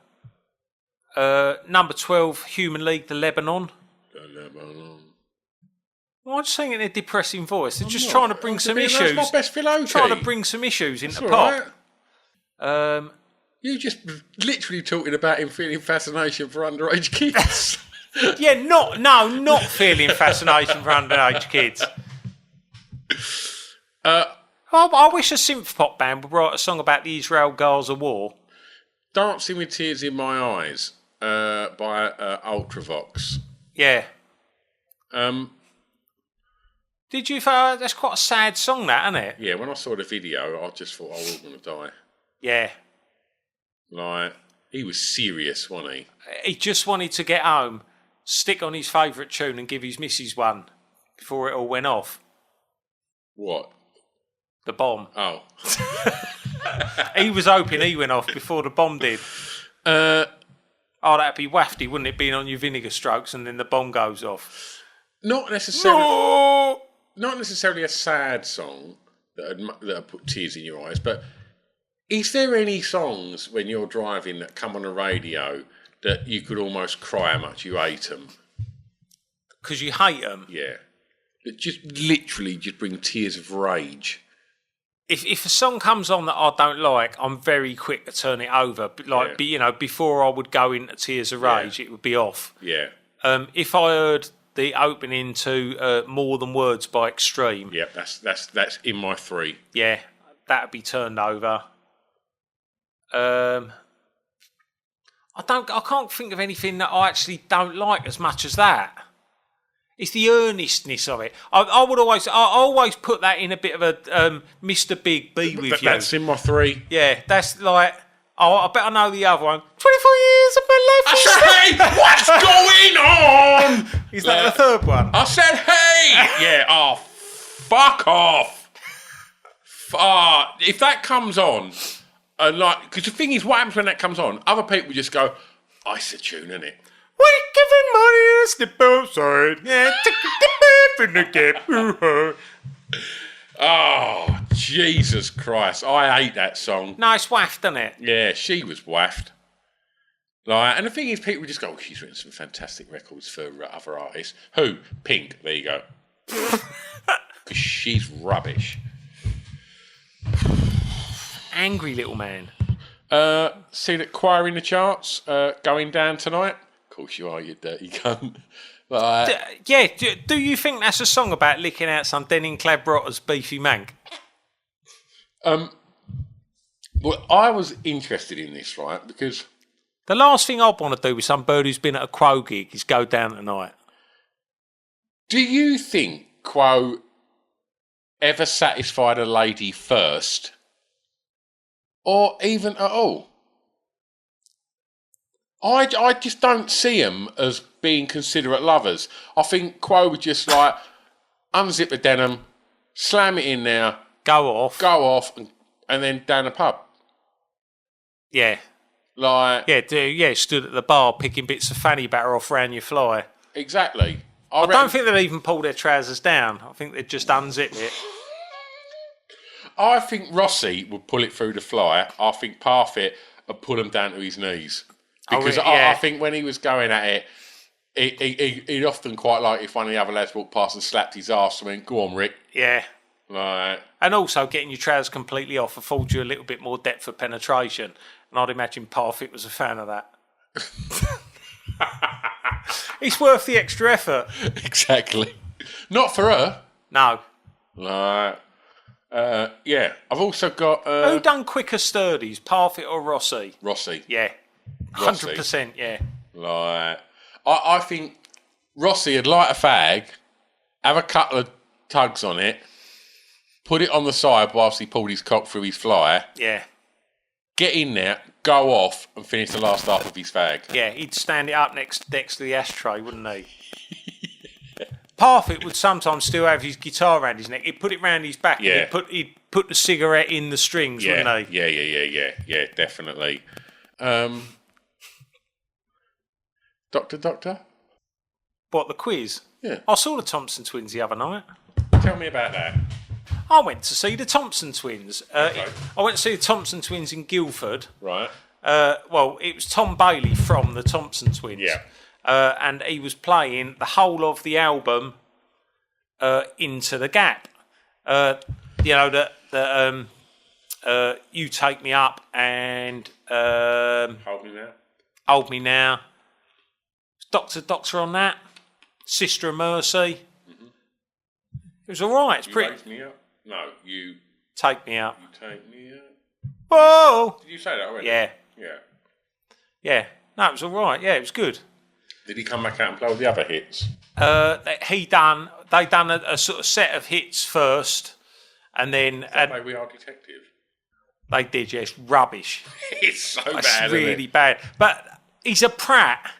Number 12, Human League, The Lebanon. Why are you singing in a depressing voice? They're just trying to bring some issues. That's my best Phil Trying to bring some issues into pop. Right. You just literally talking about him feeling fascination for underage kids. Yeah, not feeling fascination for underage kids. I wish a synth pop band would write a song about the Israel-Gaza war. Dancing with Tears in My Eyes by Ultravox. Yeah. Did you? That's quite a sad song, that, isn't it? Yeah. When I saw the video, I just thought I was going to die. Yeah. Like, he was serious, wasn't he? He just wanted to get home, stick on his favourite tune, and give his missus one before it all went off. What? The bomb. Oh. He was hoping he went off before the bomb did. Oh, that'd be wafty, wouldn't it, being on your vinegar strokes and then the bomb goes off? Not necessarily. No! Not necessarily a sad song that put tears in your eyes, but is there any songs when you're driving that come on the radio that you could almost cry how much you hate them? Because you hate them? Yeah. That just literally just bring tears of rage. If a song comes on that I don't like, I'm very quick to turn it over. Like, before I would go into tears of rage, it would be off. Yeah. If I heard the opening to More Than Words by Extreme. Yeah, that's in my 3. Yeah, that'd be turned over. I can't think of anything that I actually don't like as much as that. It's the earnestness of it. I always put that in a bit of a Mr. Big Be With You. That's in my 3. Yeah, that's like. Oh, I bet I know the other one. 24 years of my life. I said, hey, what's going on? Is that the third one? I said, hey. Yeah, oh, fuck off. If that comes on, because the thing is, what happens when that comes on? Other people just go, oh, it's a tune, isn't it? We're giving money to slip outside. Yeah, take the in the gap. Oh, Jesus Christ. I hate that song. Nice waft, isn't it? Yeah, she was waffed. Like, and the thing is, people just go, oh, she's written some fantastic records for other artists. Who? Pink. There you go. Because she's rubbish. Angry little man. See that choir in the charts going down tonight? Of course you are, you dirty cunt. Do you think that's a song about licking out some denim-clad rotter's beefy mank? Well, I was interested in this, right, because the last thing I'd want to do with some bird who's been at a Quo gig is go down tonight. Do you think Quo ever satisfied a lady first? Or even at all? I just don't see them as being considerate lovers. I think Quo would just like unzip the denim, slam it in there, Go off, and then down the pub. Yeah. Like Stood at the bar picking bits of fanny batter off round your fly. exactly. I don't think they'd even pull their trousers down. I think they'd just unzip it. I think Rossi would pull it through the fly. I think Parfit would pull him down to his knees. Because I think when he was going at it, he'd often quite like if one of the other lads walked past and slapped his arse and went, "Go on, Rick." Yeah. Like, and also getting your trousers completely off affords you a little bit more depth of penetration. And I'd imagine Parfit was a fan of that. It's worth the extra effort. Exactly. Not for her. No. Like, yeah. I've also got... Who done quicker sturdies, Parfit or Rossi? Rossi. Yeah. 100%, yeah. Like, I think Rossi would light a fag, have a couple of tugs on it, put it on the side whilst he pulled his cock through his fly. Yeah. Get in there, go off, and finish the last half of his fag. Yeah, he'd stand it up next to the ashtray, wouldn't he? Parfit would sometimes still have his guitar around his neck. He'd put it round his back. Yeah. And he'd put the cigarette in the strings, wouldn't he? Yeah, definitely. Doctor? What, the quiz? Yeah. I saw the Thompson twins the other night. Tell me about that. I went to see the Thompson twins. Okay. I went to see the Thompson twins in Guildford. Right. Well, it was Tom Bailey from the Thompson twins. Yeah. And he was playing the whole of the album Into the Gap. You Take Me Up and Hold Me Now. Doctor on that. Sister of Mercy. Mm-hmm. It was all right. It's you pretty. Raise me up? No, you Take Me Up. You take me up. Whoa! Did you say that already? Yeah. Yeah. No, it was all right. Yeah, it was good. Did he come back out and play all the other hits? They done a sort of set of hits first, and then We Are Detective. They did. Yes, rubbish. It's so It's bad. really bad. But he's a prat.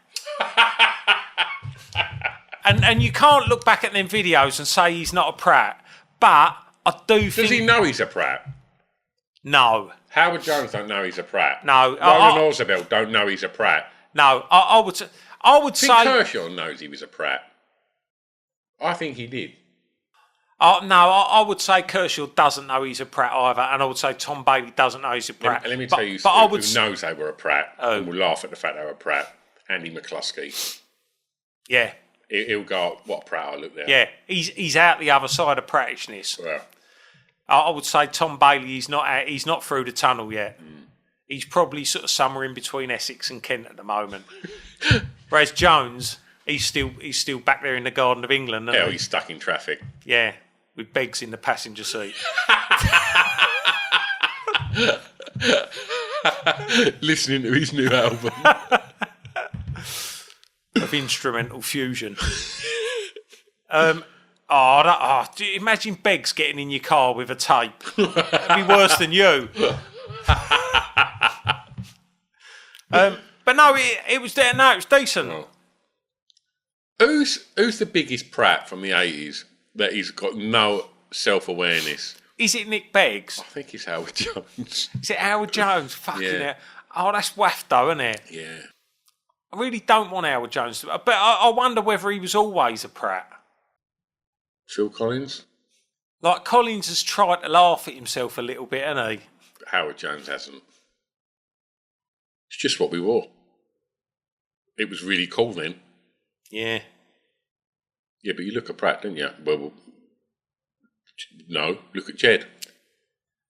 and you can't look back at them videos and say he's not a prat. But I do think... Does he know he's a prat? No. Howard Jones don't know he's a prat. No. Roland Orzabel don't know he's a prat. No. I would say... Kershaw knows he was a prat. I think he did. I would say Kershaw doesn't know he's a prat either, and I would say Tom Bailey doesn't know he's a prat. Let me tell you who knows they were a prat and will laugh at the fact they were a prat. Andy McCluskey. Yeah. He'll go, what a prat I look there. Yeah, he's out the other side of prattishness. Well, I would say Tom Bailey, he's not through the tunnel yet. Mm. He's probably sort of somewhere in between Essex and Kent at the moment. Whereas Jones, he's still back there in the Garden of England. Hell, he's stuck in traffic. Yeah, with Beggs in the passenger seat. Listening to his new album. Of instrumental fusion. Do you imagine Beggs getting in your car with a tape? That'd be worse than you. But no, it was there. No, it was decent. Oh. Who's the biggest prat from the 80s that he's got no self-awareness? Is it Nick Beggs? I think it's Howard Jones. Is it Howard Jones? Fucking hell. Oh, that's waft though, isn't it? Yeah. I really don't want Howard Jones to... But I wonder whether he was always a prat. Phil Collins? Like, Collins has tried to laugh at himself a little bit, hasn't he? But Howard Jones hasn't. It's just what we wore. It was really cool then. Yeah. Yeah, but you look at Pratt, didn't you? Well, no, look at Jed.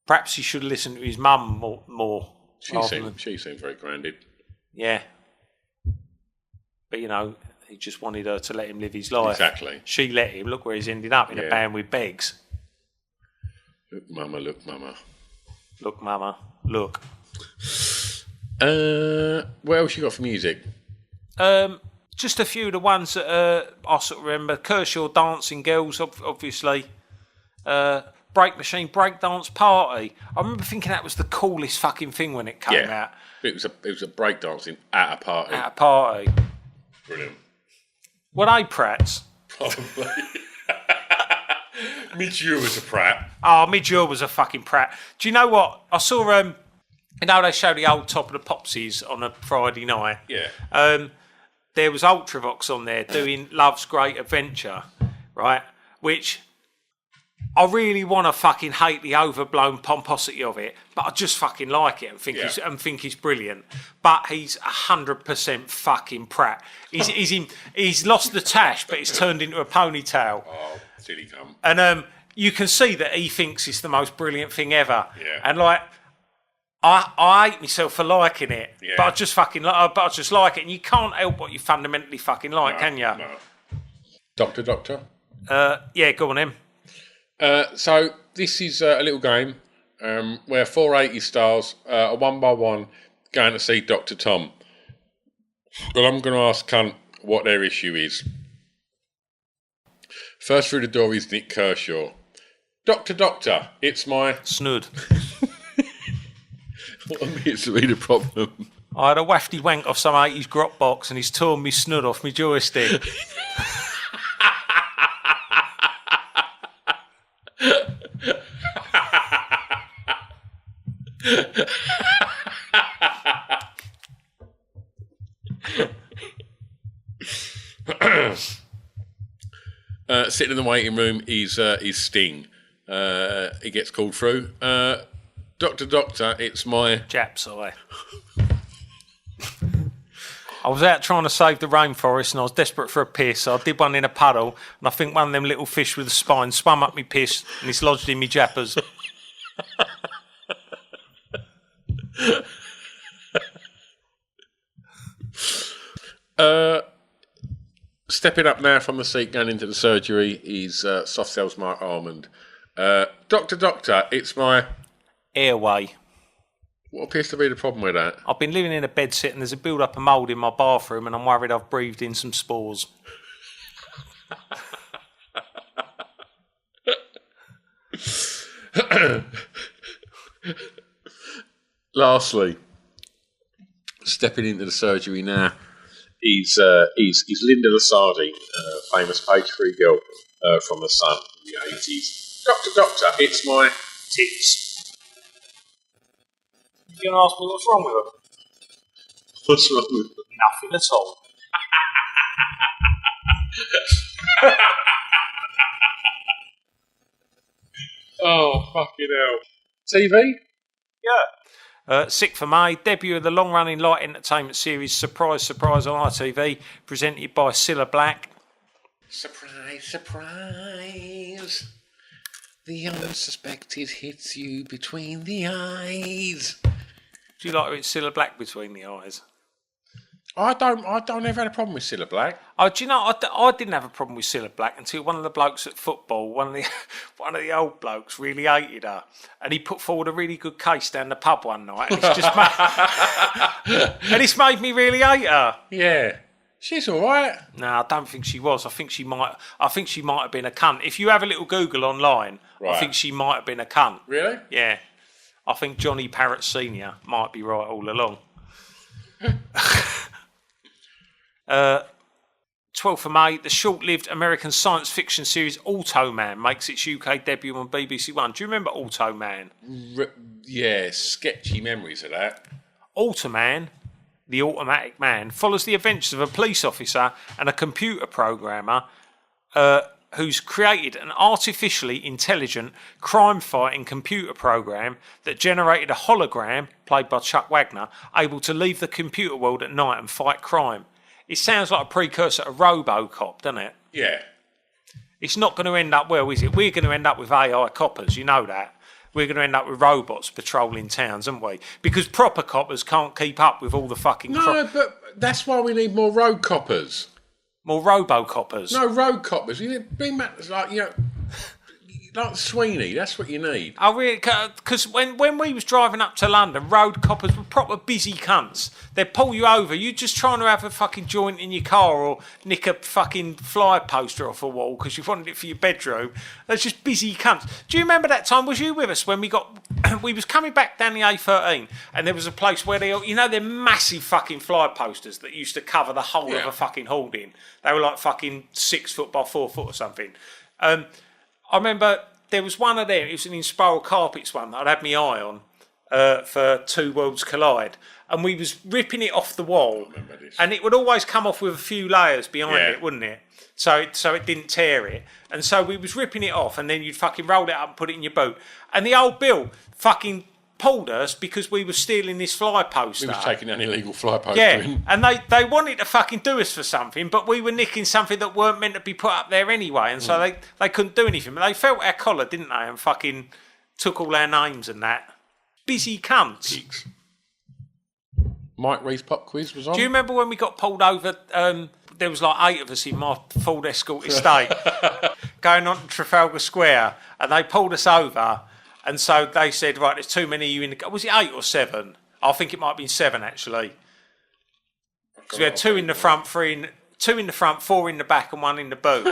Perhaps he should listen to his mum more. She seemed very grounded. Yeah. But, he just wanted her to let him live his life. Exactly. She let him. Look where he's ended up, in a band with Beggs. Look, mama, look, mama. Look, mama, look. What else you got for music? Just a few of the ones that I sort of remember. Kershaw Dancing Girls, obviously. break machine, breakdance party. I remember thinking that was the coolest fucking thing when it came out. It was a breakdancing at a party. At a party. Brilliant. Were they prats? Probably. Midge was a prat. Oh, Midge was a fucking prat. Do you know what? I saw, they show the old Top of the Popsies on a Friday night. Yeah. There was Ultravox on there doing Love's Great Adventure, right? Which I really want to fucking hate the overblown pomposity of it, but I just fucking like it and think he's brilliant. But he's 100% fucking prat. He's lost the tash, but he's turned into a ponytail. Oh, silly cunt. And you can see that he thinks it's the most brilliant thing ever. Yeah. And like, I hate myself for liking it, yeah. but I just like it. And you can't help what you fundamentally fucking like, can you? No. Doctor. Yeah, go on him. So this is a little game where 480 stars are one by one going to see Dr. Tom. But I'm going to ask Kunt what their issue is. First through the door is Nick Kershaw. Doctor, it's my... Snud. What appears to be the problem? I had a wafty wank off some 80s grot box and he's torn me snud off me joystick. Sitting in the waiting room is Sting. He gets called through. Doctor, it's my... Jap's eye. I was out trying to save the rainforest and I was desperate for a piss, so I did one in a puddle, and I think one of them little fish with a spine swam up me piss and it's lodged in me jappers. Stepping up now from the seat going into the surgery is soft cells Mark Almond. Doctor, it's my... Airway. What appears to be the problem with that? I've been living in a bed sit and there's a build-up of mould in my bathroom and I'm worried I've breathed in some spores. Lastly, stepping into the surgery now is Linda Lasardi, famous page 3 girl from The Sun in the 80s. Doctor, it's my tits. You're going to ask me what's wrong with them? What's wrong with them? Nothing at all. Oh, fucking hell. TV? Yeah. Sick for May, debut of the long-running light entertainment series Surprise, Surprise on ITV, presented by Cilla Black. Surprise, surprise. The unsuspected hits you between the eyes. Do you like it, Cilla Black between the eyes? I don't ever had a problem with Cilla Black. Oh, do you know? I didn't have a problem with Cilla Black until one of the blokes at football, one of the old blokes, really hated her, and he put forward a really good case down the pub one night, and it's made me really hate her. Yeah, she's all right. No, I don't think she was. I think she might have been a cunt. If you have a little Google online, right. I think she might have been a cunt. Really? Yeah. I think Johnny Parrott Senior might be right all along. 12th of May, the short-lived American science fiction series Automan makes its UK debut on BBC One. Do you remember Automan? Yeah, sketchy memories of that. Automan, the automatic man, follows the adventures of a police officer and a computer programmer who's created an artificially intelligent crime-fighting computer program that generated a hologram, played by Chuck Wagner, able to leave the computer world at night and fight crime. It sounds like a precursor to RoboCop, doesn't it? Yeah. It's not going to end up well, is it? We're going to end up with AI coppers, you know that. We're going to end up with robots patrolling towns, aren't we? Because proper coppers can't keep up with all the fucking... No, but that's why we need more road coppers. More robo-coppers? No, road coppers. You need bring back, like, you know... like Sweeney. That's what you need. I really, because when we was driving up to London, road coppers were proper busy cunts. They'd pull you over. You're just trying to have a fucking joint in your car or nick a fucking fly poster off a wall because you wanted it for your bedroom. They're just busy cunts. Do you remember that time? Was you with us when we was coming back down the A13 and there was a place where they're massive fucking fly posters that used to cover the whole of a fucking hoarding. They were like fucking 6 foot by 4 foot or something. I remember there was one of them. It was an Inspiral Carpets one that I'd had my eye on for Two Worlds Collide, and we was ripping it off the wall, and it would always come off with a few layers behind it, wouldn't it? So it didn't tear it, and so we was ripping it off, and then you'd fucking roll it up and put it in your boot, and the old Bill fucking pulled us because we were stealing this fly poster. We was taking an illegal fly poster in. And they wanted to fucking do us for something, but we were nicking something that weren't meant to be put up there anyway, and so they couldn't do anything. But they felt our collar, didn't they, and fucking took all our names and that. Busy cunts. Peaks. Mike Reed's pop quiz was on. Do you remember when we got pulled over? There was like 8 of us in my Ford Escort estate going on to Trafalgar Square, and they pulled us over. And so they said, right, there's too many of you in the car. Was it 8 or 7? I think it might have been 7, actually. Because we had 2 in the front, 2 in the front, 4 in the back, and 1 in the boot.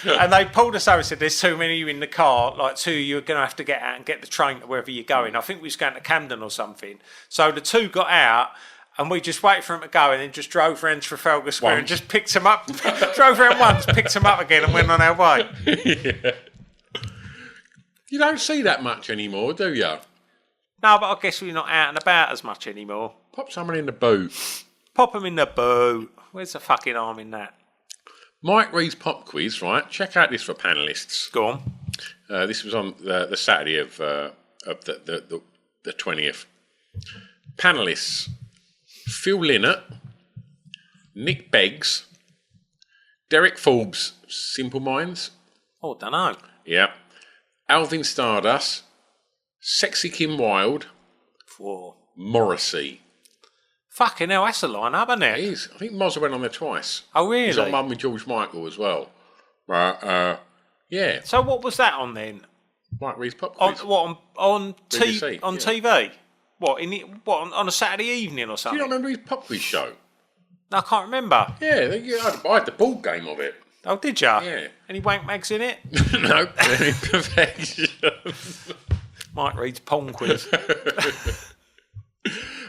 And they pulled us over and said, there's too many of you in the car. Like, 2 of you are going to have to get out and get the train to wherever you're going. I think we was going to Camden or something. So the 2 got out, and we just waited for them to go, and then just drove around Trafalgar Square and just picked them up. Drove around once, picked them up again, and went on our way. Yeah. You don't see that much anymore, do you? No, but I guess we're not out and about as much anymore. Pop someone in the boot. Pop them in the boot. Where's the fucking arm in that? Mike Reed's pop quiz, right? Check out this for panellists. Go on. This was on the Saturday of the 20th. Panellists: Phil Linnett, Nick Beggs, Derek Forbes, Simple Minds. Oh, don't know. Yeah. Alvin Stardust, Sexy Kim Wilde, Whoa. Morrissey. Fucking hell, that's a line-up, isn't it? It is. I think Mozza went on there twice. Oh, really? He's on one with George Michael as well. Yeah. So what was that on then? Mike Reed's pop quiz. On BBC, TV? What, on a Saturday evening or Do you something? not remember his pop quiz show? No, I can't remember. Yeah, I had the board game of it. Oh, did ya? Yeah. Any wank mags in it? No, any perfection. Mike Reed's pong quiz.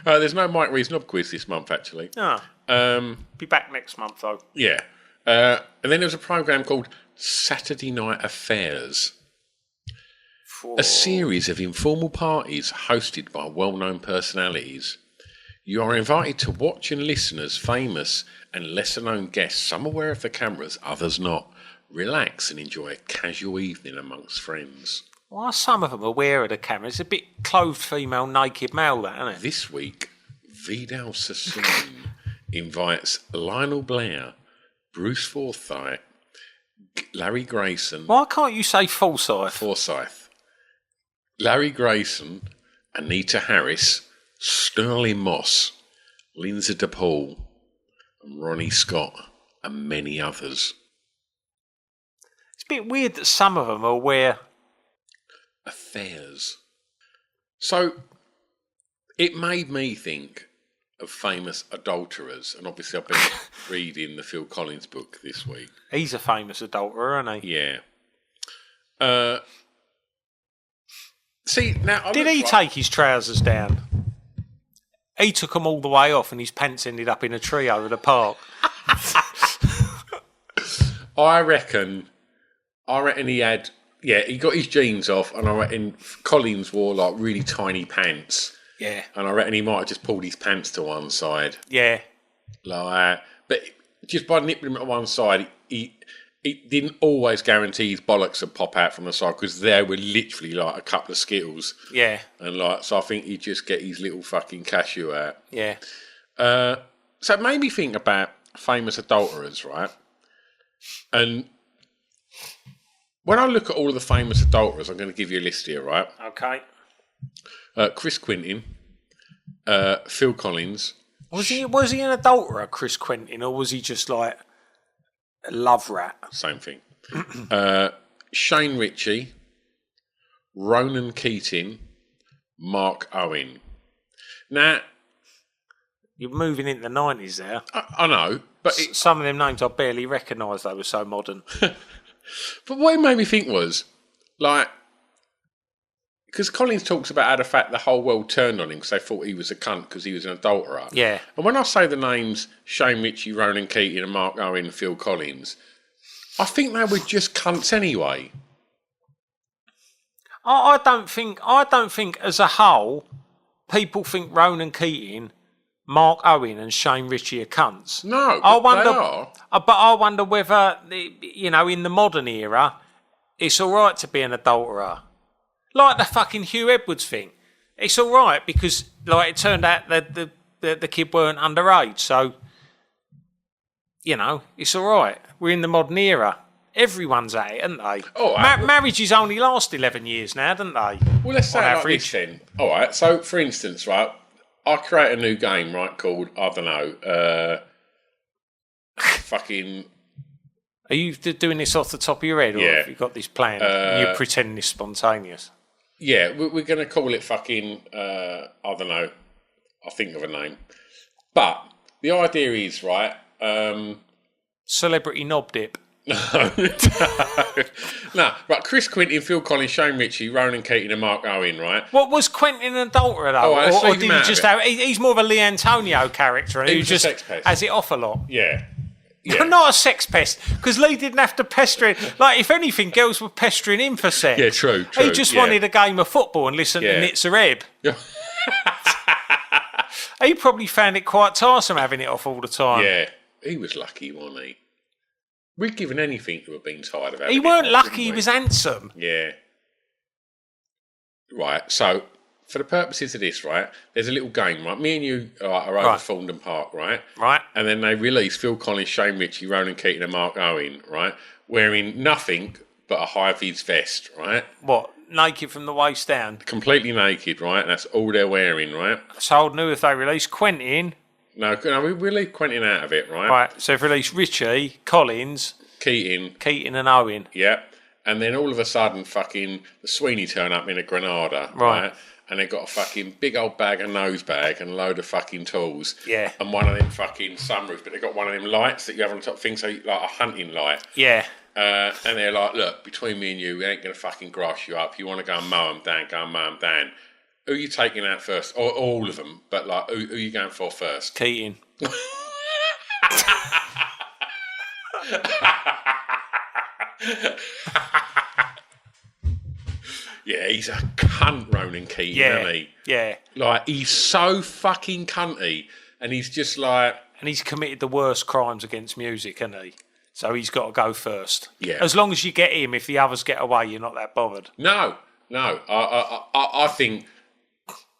There's no Mike Reed's knob quiz this month, actually. Be back next month, though. Yeah. And then there's a programme called Saturday Night Affairs. A series of informal parties hosted by well-known personalities. You are invited to watch and listen as famous and lesser-known guests, some aware of the cameras, others not, relax and enjoy a casual evening amongst friends. Why are some of them aware of the camera? It's a bit clothed female, naked male, that, isn't it? This week, Vidal Sassoon invites Lionel Blair, Bruce Forsyth, Larry Grayson... Why can't you say Forsyth. Larry Grayson, Anita Harris, Sterling Moss, Lindsay DePaul, and Ronnie Scott, and many others. It's a bit weird that some of them are aware... Affairs. So, it made me think of famous adulterers, and obviously I've been reading the Phil Collins book this week. He's a famous adulterer, isn't he? Yeah. See, now... Did he take his trousers down? He took them all the way off and his pants ended up in a tree over the park. I reckon he had... Yeah, he got his jeans off, and I reckon Collins wore, like, really tiny pants. Yeah. And I reckon he might have just pulled his pants to one side. Yeah. Like, but just by nipping them to one side, he didn't always guarantee his bollocks would pop out from the side, because they were literally like a couple of Skittles. Yeah. And like, so I think he'd just get his little fucking cashew out. Yeah. So it made me think about famous adulterers, right? And when I look at all of the famous adulterers, I'm going to give you a list here, right? Okay. Chris Quintin, Phil Collins. Was he an adulterer, Chris Quintin, or was he just like a love rat? Same thing. Shane Ritchie, Ronan Keating, Mark Owen. Now, you're moving into the 90s there. I know, but some of them names I barely recognise. They were so modern. But what it made me think was, like, because Collins talks about how the fact the whole world turned on him because they thought he was a cunt because he was an adulterer. Yeah. And when I say the names Shane Ritchie, Ronan Keating, and Mark Owen and Phil Collins, I think they were just cunts anyway. I don't think as a whole people think Ronan Keating, Mark Owen, and Shane Ritchie are cunts. No, I wonder, they are. But I wonder whether in the modern era, it's all right to be an adulterer. Like the fucking Hugh Edwards thing. It's all right because it turned out that the kid weren't underage. So, it's all right. We're in the modern era. Everyone's at it, aren't they? Oh, marriages only last 11 years now, don't they? Well, let's say it like this then. All right, so for instance, right, I create a new game, right, called, I don't know, fucking... Are you doing this off the top of your head, or have you got this plan? You're pretending it's spontaneous? Yeah, we're going to call it fucking, I don't know, I'll think of a name. But the idea is, right... Celebrity knob dip. No, right, Chris Quentin, Phil Collins, Shane Ritchie, Ronan Keating and Mark Owen, right? What was Quentin an adulterer, though? Or did he just have... He's more of a Lee Antonio character, who just has it off a lot. Yeah. Not a sex pest, because Lee didn't have to pester him. Like, if anything, girls were pestering him for sex. Yeah, true. He just wanted a game of football and listen to Nitzer Ebb. Yeah. He probably found it quite tiresome having it off all the time. Yeah, he was lucky, wasn't he? We'd given anything to have been tired of having He it weren't off, lucky, he was handsome. Yeah. Right, so... For the purposes of this, right, there's a little game, right? Me and you are over Thorndon Park, right? Right. And then they release Phil Collins, Shane Ritchie, Ronan Keating and Mark Owen, right? Wearing nothing but a high-vis vest, right? What? Naked from the waist down? Completely naked, right? That's all they're wearing, right? So I knew if they released Quentin... No, we leave Quentin out of it, right? Right, so if they released Ritchie, Collins... Keating and Owen. Yeah. And then all of a sudden, fucking the Sweeney turn up in a Granada, right? And they've got a fucking big old bag, a nose bag, and a load of fucking tools. Yeah. And one of them fucking sunroofs, but they've got one of them lights that you have on the top thing, so like a hunting light. Yeah. And they're like, look, between me and you, we ain't going to fucking grass you up. You want to go and mow them down, go and mow them down. Who are you taking out first? Or all of them, but like, who are you going for first? Keating. Yeah, he's a cunt, Ronan Keating, isn't he? Yeah. Like, he's so fucking cunty, and he's just like... And he's committed the worst crimes against music, hasn't he? So he's got to go first. Yeah. As long as you get him, if the others get away, you're not that bothered. No. I think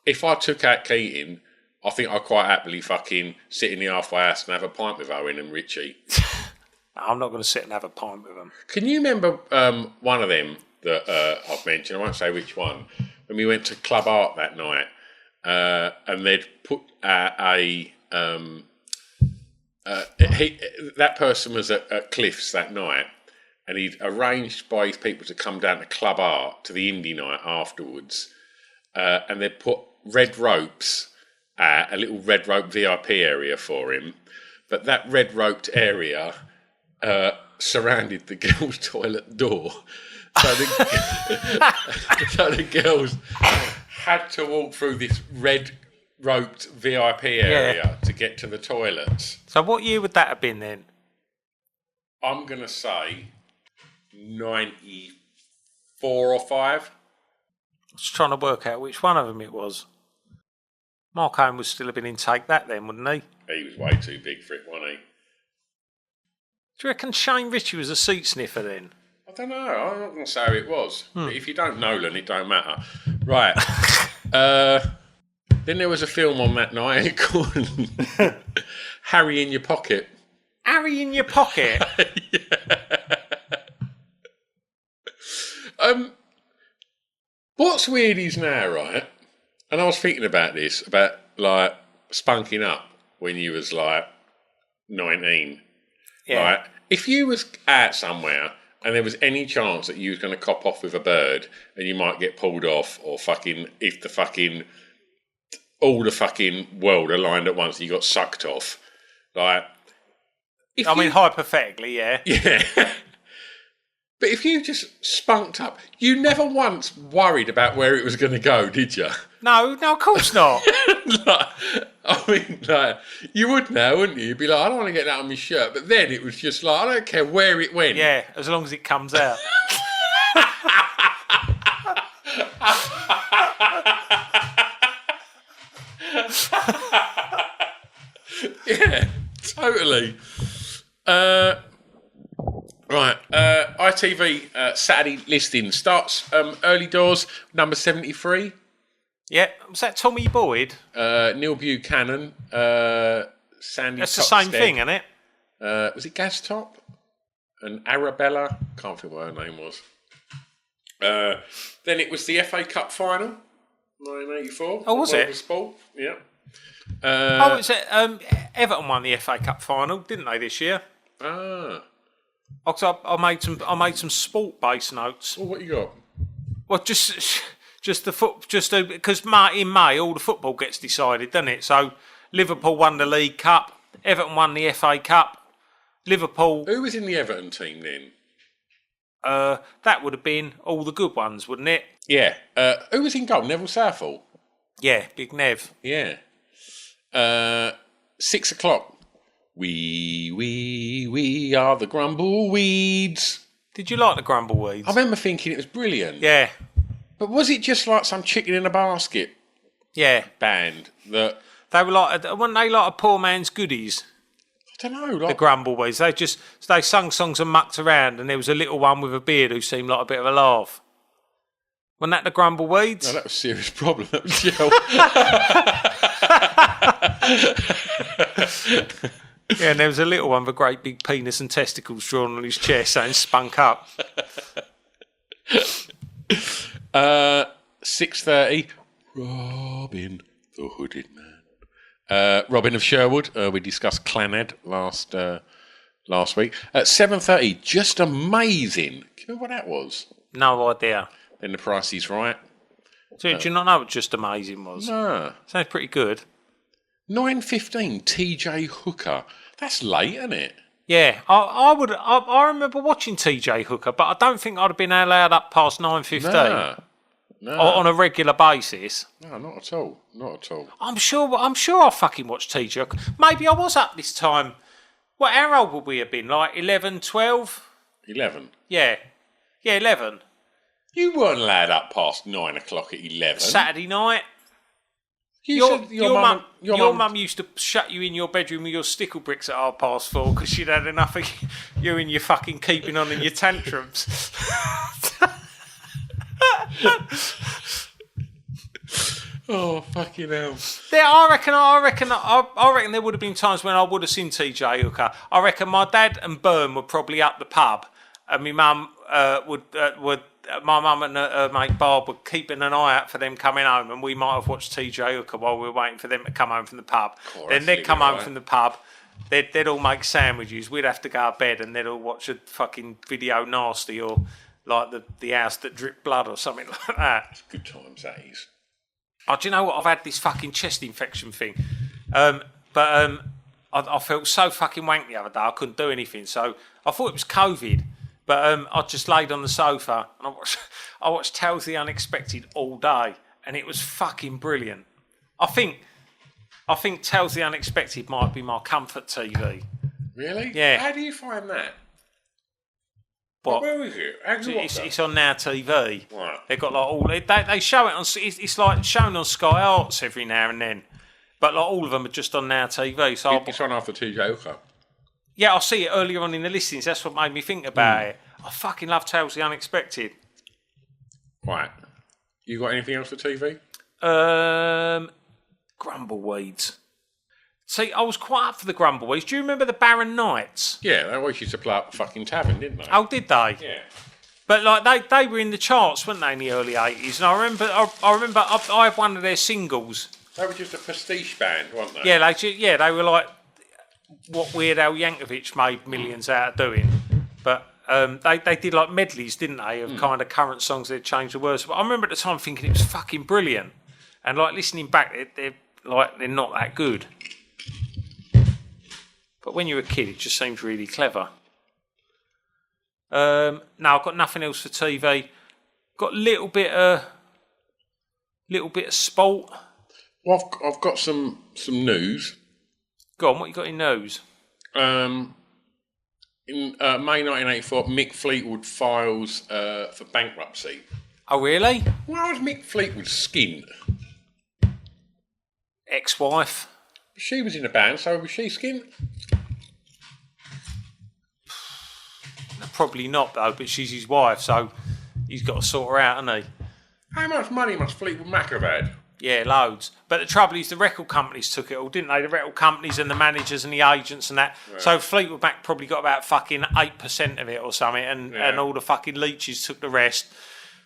if I took out Keating, I think I'd quite happily fucking sit in the halfway house and have a pint with Owen and Ritchie. No, I'm not going to sit and have a pint with them. Can you remember one of them that I've mentioned? I won't say which one. When we went to Club Art that night, and they'd put that person was at Cliff's that night, and he'd arranged by his people to come down to Club Art to the indie night afterwards, and they'd put red ropes, a little red rope VIP area for him, but that red roped area surrounded the girls' toilet door. So the girls had to walk through this red roped VIP area to get to the toilets. So what year would that have been then? I'm going to say 94 or 5. I was trying to work out which one of them it was. Mark Owen would still have been in Take That then, wouldn't he? He was way too big for it, wasn't he? Do you reckon Shane Ritchie was a seat sniffer then? I don't know. I'm not going to say who it was. But if you don't know Nolan, it don't matter. Right. Then there was a film on that night called Harry in Your Pocket. Harry in Your Pocket? What's weird is now, right? And I was thinking about this, about like spunking up when you was like 19. Yeah. Right? If you was out somewhere and there was any chance that you was going to cop off with a bird and you might get pulled off, or fucking if the fucking all the fucking world aligned at once and you got sucked off, like. I mean, hypothetically, yeah. Yeah. But if you just spunked up, you never once worried about where it was going to go, did you? No, of course not. You would now, wouldn't you? You'd be like, I don't want to get that on my shirt. But then it was just like, I don't care where it went. Yeah, as long as it comes out. Yeah, totally. Right, ITV Saturday listing starts early doors, number 73. Yeah, was that Tommy Boyd? Neil Buchanan, Sandy. That's the same thing, isn't it? Was it Gaz Top? And Arabella? Can't think what her name was. Then it was the FA Cup final, 1984. Oh, was it? Sport, yeah. It's Everton won the FA Cup final, didn't they, this year? Ah. I made some sport-based notes. Well, what you got? Well, just because in May all the football gets decided, doesn't it? So Liverpool won the League Cup, Everton won the FA Cup. Liverpool. Who was in the Everton team then? That would have been all the good ones, wouldn't it? Yeah. Who was in goal? Neville Southall. Yeah, Big Nev. Yeah. 6 o'clock. We are the Grumbleweeds. Did you like the Grumbleweeds? I remember thinking it was brilliant. Yeah. But was it just like some chicken in a basket? Yeah. Band that they were weren't they like a poor man's goodies? I don't know. Like, the Grumbleweeds. They sung songs and mucked around, and there was a little one with a beard who seemed like a bit of a laugh. Wasn't that the Grumbleweeds? No, that was a serious problem. That was Yeah, and there was a little one with a great big penis and testicles drawn on his chest saying spunk up. 6:30. Robin, the Hooded Man. Robin of Sherwood. We discussed Clannad last week. At 7:30, just amazing. Do you know what that was? No idea. Then The Price Is Right. Do you not know what Just Amazing was? No. Sounds pretty good. 9:15, TJ Hooker. That's late, isn't it? Yeah, I remember watching TJ Hooker, but I don't think I'd have been allowed up past 9:15 on a regular basis. No, not at all. Not at all. I'm sure I fucking watched TJ Hooker. Maybe I was up this time. How old would we have been? Like 11, 12? 11? Yeah. Yeah, 11. You weren't allowed up past 9 o'clock at 11. Saturday night. Your mum used to shut you in your bedroom with your stickle bricks at 4:30 because she'd had enough of you and your fucking keeping on in your tantrums. Oh, fucking hell. I reckon there would have been times when I would have seen TJ Hooker. I reckon my dad and Byrne were probably up the pub, and my mum my mum and her mate Barb were keeping an eye out for them coming home, and we might have watched TJ Hooker while we were waiting for them to come home from the pub. Then they'd come home from the pub, they'd all make sandwiches, we'd have to go to bed, and they'd all watch a fucking video nasty or like the house that dripped blood or something like that. It's good times, that is. Oh, do you know what? I've had this fucking chest infection thing. I felt so fucking wank the other day, I couldn't do anything, so I thought it was COVID. But I just laid on the sofa and I watched Tales of the Unexpected all day, and it was fucking brilliant. I think Tales of the Unexpected might be my comfort TV. Really? Yeah. How do you find that? What? Where is it? How do you watch that? It's on Now TV. Right. They've got like all they show it on. It's like shown on Sky Arts every now and then, but like all of them are just on Now TV. So it's on after TJ Hooker. Yeah, I'll see it earlier on in the listings. That's what made me think about it. I fucking love Tales of the Unexpected. Right. You got anything else for TV? Grumbleweeds. See, I was quite up for the Grumbleweeds. Do you remember the Barron Knights? Yeah, they always used to play up the fucking tavern, didn't they? Oh, did they? Yeah. But like they were in the charts, weren't they, in the early 80s? And I remember I had one of their singles. They were just a pastiche band, weren't they? Yeah, they were like what Weird Al Yankovic made millions out of doing. But They did like medleys, didn't they, of kind of current songs they'd changed the words. But I remember at the time thinking it was fucking brilliant. And like listening back, they're not that good. But when you're a kid, it just seems really clever. No, I've got nothing else for TV. Got a little bit of sport. Well, I've got some news. Go on, what you got in news? In May 1984, Mick Fleetwood files for bankruptcy. Oh, really? Why was Mick Fleetwood skint? Ex-wife. She was in the band, so was she skint? Probably not, though, but she's his wife, so he's got to sort her out, hasn't he? How much money must Fleetwood Mac have had? Yeah, loads. But the trouble is the record companies took it all, didn't they? The record companies and the managers and the agents and that. Right. So Fleetwood Mac probably got about fucking 8% of it or something, and all the fucking leeches took the rest.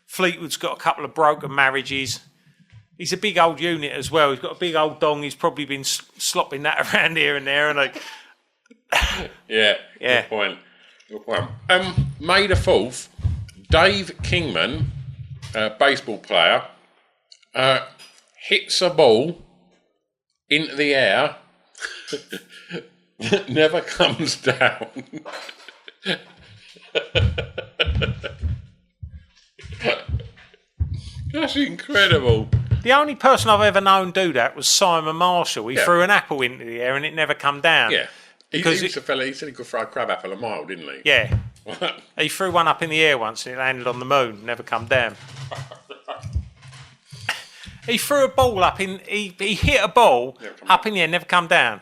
Fleetwood's got a couple of broken marriages. He's a big old unit as well. He's got a big old dong. He's probably been slopping that around here and there, hasn't he? Yeah. Good point. May the 4th, Dave Kingman, baseball player, hits a ball into the air that never comes down. That's incredible. The only person I've ever known do that was Simon Marshall. He threw an apple into the air and it never come down. Yeah. He was a fella, he said he could throw a crab apple a mile, didn't he? Yeah. He threw one up in the air once and it landed on the moon, never come down. He threw a ball up in... He hit a ball up in the air, never come down.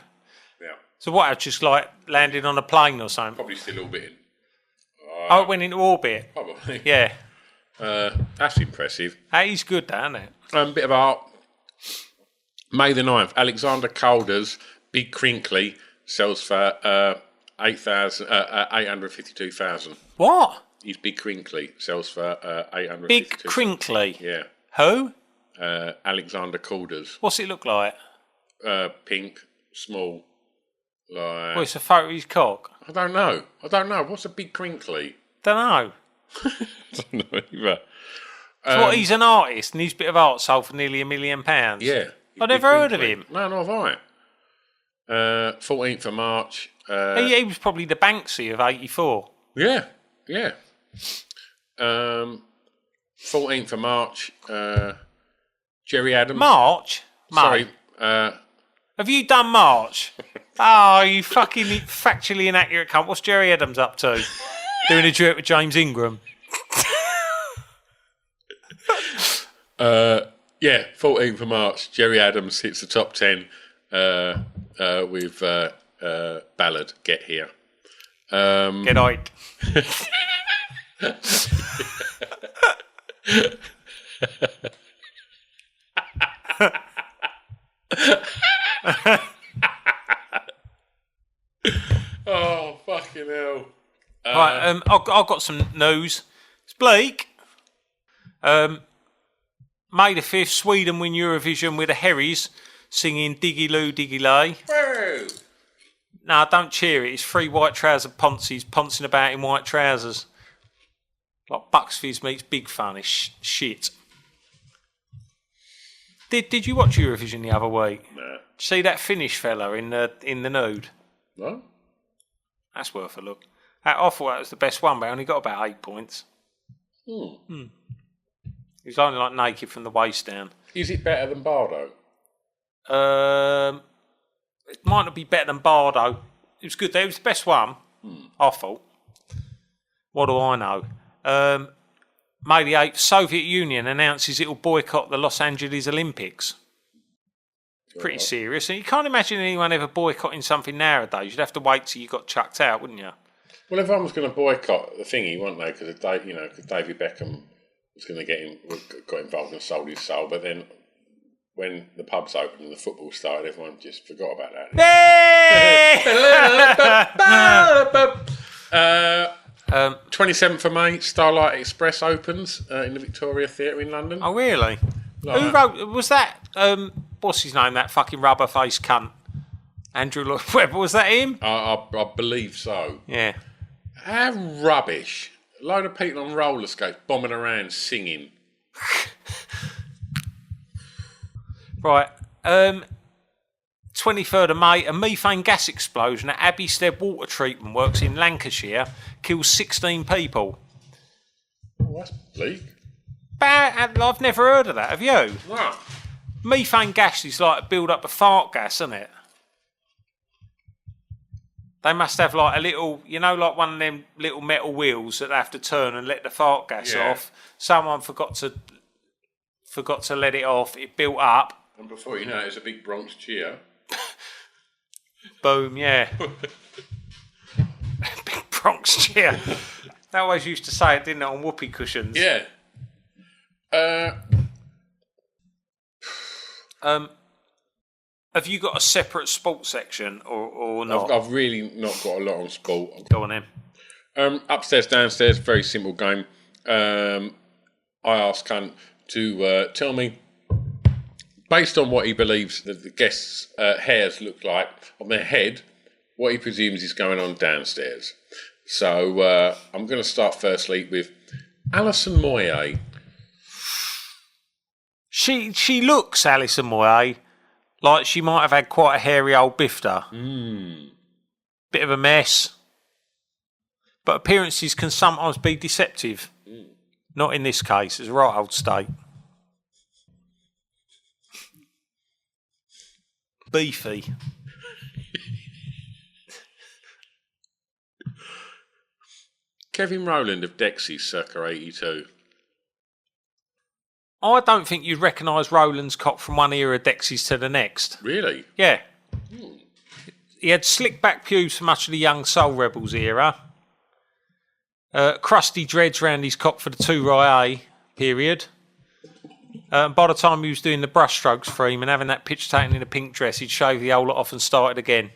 Yeah. So what, just like landed on a plane or something? Probably still orbiting. Oh, it went into orbit? Probably. Yeah. That's impressive. He's good, though, isn't it? Bit of art. May the 9th, Alexander Calder's Big Crinkly sells for 852,000. What? His Big Crinkly sells for 852,000. Big Crinkly? Yeah. Who? Alexander Calder's. What's it look like? Pink, small. Like... Well, it's a photo of his cock. I don't know. What's a Big Crinkly? Don't know. I don't know either. So he's an artist and his bit of art sold for nearly £1 million? Yeah. I've never heard of him. No, nor have I. 14th of March. He was probably the Banksy of 84. Yeah. 14th of March. Jerry Adams. March? Sorry. Have you done March? Oh, you fucking factually inaccurate cunt. What's Jerry Adams up to? Doing a duet with James Ingram. 14th of March. Jerry Adams hits the top 10 with ballad Get Here. Get out. Oh, fucking hell. Right, I've got some news. It's Blake. May the 5th, Sweden win Eurovision with the Herries singing Diggy Loo Diggy Lay. Whoa. No, don't cheer it. It's 3 white trouser ponsies poncing about in white trousers. Like Bucks Fizz meets Big Fun. It's shit. Did you watch Eurovision the other week? Nah. See that Finnish fella in the nude? What? That's worth a look. I thought that was the best one, but I only got about 8 points. He was only like naked from the waist down. Is it better than Bardo? It might not be better than Bardo. It was good. It was the best one. I thought. What do I know? May the 8th, Soviet Union announces it will boycott the Los Angeles Olympics. Pretty serious. And you can't imagine anyone ever boycotting something nowadays. You'd have to wait till you got chucked out, wouldn't you? Well, everyone was going to boycott the thingy, weren't they? Because David Beckham was going to got involved and sold his soul. But then when the pubs opened and the football started, everyone just forgot about that. 27th of May, Starlight Express opens in the Victoria Theatre in London. Oh, really? Who wrote... Was that... what's his name? That fucking rubber-faced cunt. Andrew Lloyd Webber. Was that him? I believe so. Yeah. How rubbish. A load of people on roller skates bombing around singing. Right. 23rd of May, a methane gas explosion at Abbeystead Water Treatment Works in Lancashire kills 16 people. Oh, that's bleak. I've never heard of that, have you? No. Methane gas is like a build-up of fart gas, isn't it? They must have like a little, like one of them little metal wheels that they have to turn and let the fart gas off. Someone forgot to let it off. It built up. And before you know it, it's a big Bronx cheer. Boom, yeah. Big Bronx cheer. They always used to say it, didn't it, on whoopee cushions? Yeah. Have you got a separate sports section or not? I've really not got a lot on sport. Go on then. Upstairs, downstairs, very simple game. I asked Kunt to tell me, based on what he believes that the guests' hairs look like on their head, what he presumes is going on downstairs. So I'm going to start firstly with Alison Moyet. She looks, Alison Moyet, like she might have had quite a hairy old bifter. Bit of a mess. But appearances can sometimes be deceptive. Not in this case. It's a right old state. Beefy. Kevin Rowland of Dexys, circa 82. I don't think you'd recognise Rowland's cock from one era of Dexys to the next. Really? Yeah. He had slick back pubes for much of the Young Soul Rebels era. Crusty dreads round his cock for the tirades period. By the time he was doing the brushstrokes for him and having that pitch taken in a pink dress, he'd shave the whole lot off and started again.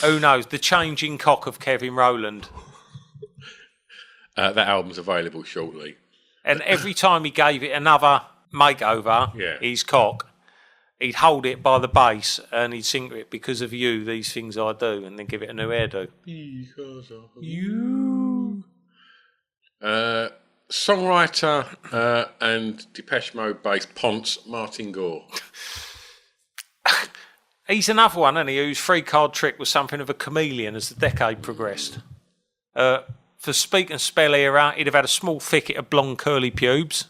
Who knows? The changing cock of Kevin Rowland. That album's available shortly. And every time he gave it another makeover, his cock, he'd hold it by the base and he'd sing to it, because of you, these things I do, and then give it a new hairdo. Because of you. Songwriter and Depeche Mode bass Ponce Martin Gore. He's another one, isn't he, whose free-card trick was something of a chameleon as the decade progressed. For Speak and Spell era, he'd have had a small thicket of blonde curly pubes.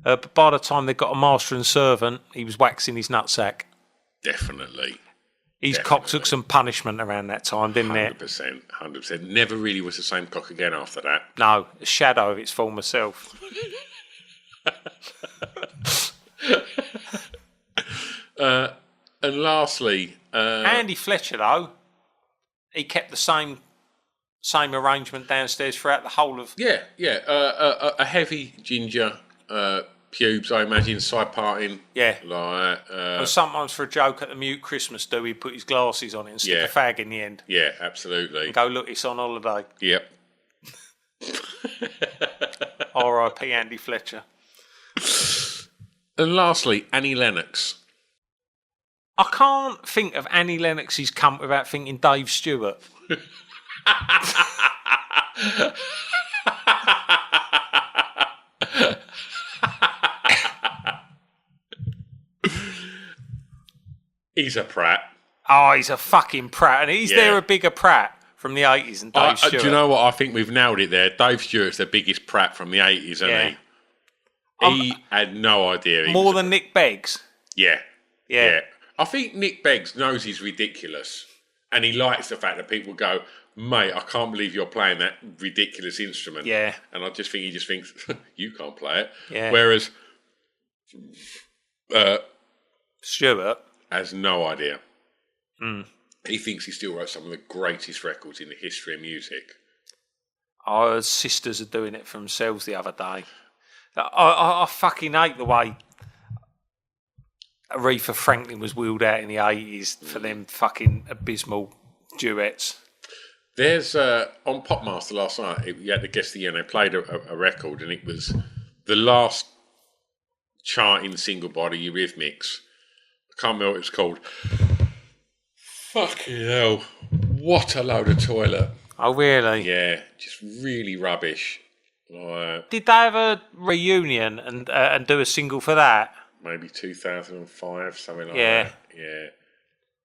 But by the time they got a master and servant, he was waxing his nutsack. Definitely. His cock took some punishment around that time, didn't it? 100%. Never really was the same cock again after that. No, a shadow of its former self. And lastly... Andy Fletcher, though, he kept the same arrangement downstairs throughout the whole of... Yeah. A heavy ginger... pubes, I imagine, side parting. Yeah. Like, and sometimes for a joke at the Mute Christmas do, he'd put his glasses on it and stick a fag in the end. Yeah, absolutely. And go, look, it's on holiday. Yep. R.I.P. Andy Fletcher. And lastly, Annie Lennox. I can't think of Annie Lennox's cunt without thinking Dave Stewart. He's a prat. Oh, he's a fucking prat. And is there a bigger prat from the 80s than Dave Stewart? Do you know what? I think we've nailed it there. Dave Stewart's the biggest prat from the 80s, isn't he? He had no idea. More than Nick Beggs? Yeah. I think Nick Beggs knows he's ridiculous. And he likes the fact that people go, mate, I can't believe you're playing that ridiculous instrument. Yeah. And I just think he just thinks, you can't play it. Yeah. Whereas... Stewart has no idea. He thinks he still wrote some of the greatest records in the history of music. Our sisters are doing it for themselves the other day. I fucking hate the way Aretha Franklin was wheeled out in the 80s for them fucking abysmal duets. There's, on Popmaster last night, you had to guess the year, and they played a record, and it was the last charting single by the Eurythmics. I can't remember what it was called. Fucking hell. What a load of toilet. Oh, really? Yeah, just really rubbish. Did they have a reunion and do a single for that? Maybe 2005, something like Yeah. that. Yeah.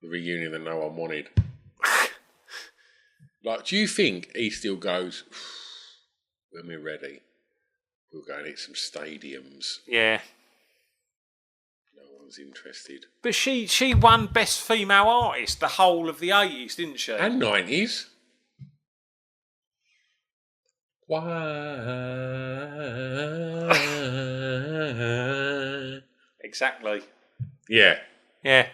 The reunion that no one wanted. Like, do you think he still goes, when we're ready, we'll go and hit some stadiums? Yeah. No one's interested. But she won Best Female Artist the whole of the 80s, didn't she? And 90s. Why? Exactly. Yeah. Yeah.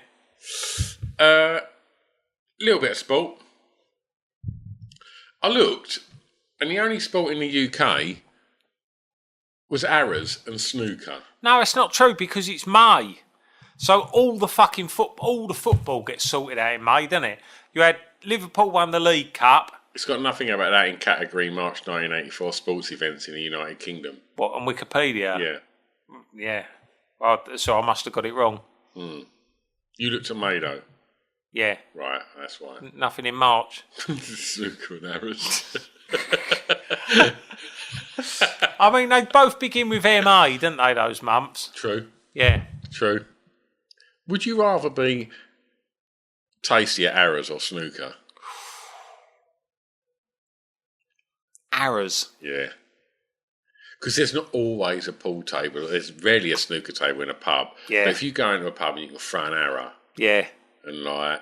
Little bit of sport. I looked, and the only sport in the UK was arrows and snooker. No, it's not true because it's May. So all the football gets sorted out in May, doesn't it? You had Liverpool won the League Cup. It's got nothing about that in category March 1984 sports events in the United Kingdom. What, on Wikipedia? Yeah. Yeah. So I must have got it wrong. You looked at May though. Yeah. Right, that's why. Nothing in March. Snooker and arrows. I mean, they both begin with MA, don't they, those months? True. Yeah. True. Would you rather be tasty at arrows or snooker? Arrows. Yeah. Because there's not always a pool table. There's rarely a snooker table in a pub. Yeah. But if you go into a pub and you can throw an arrow. Yeah. And like,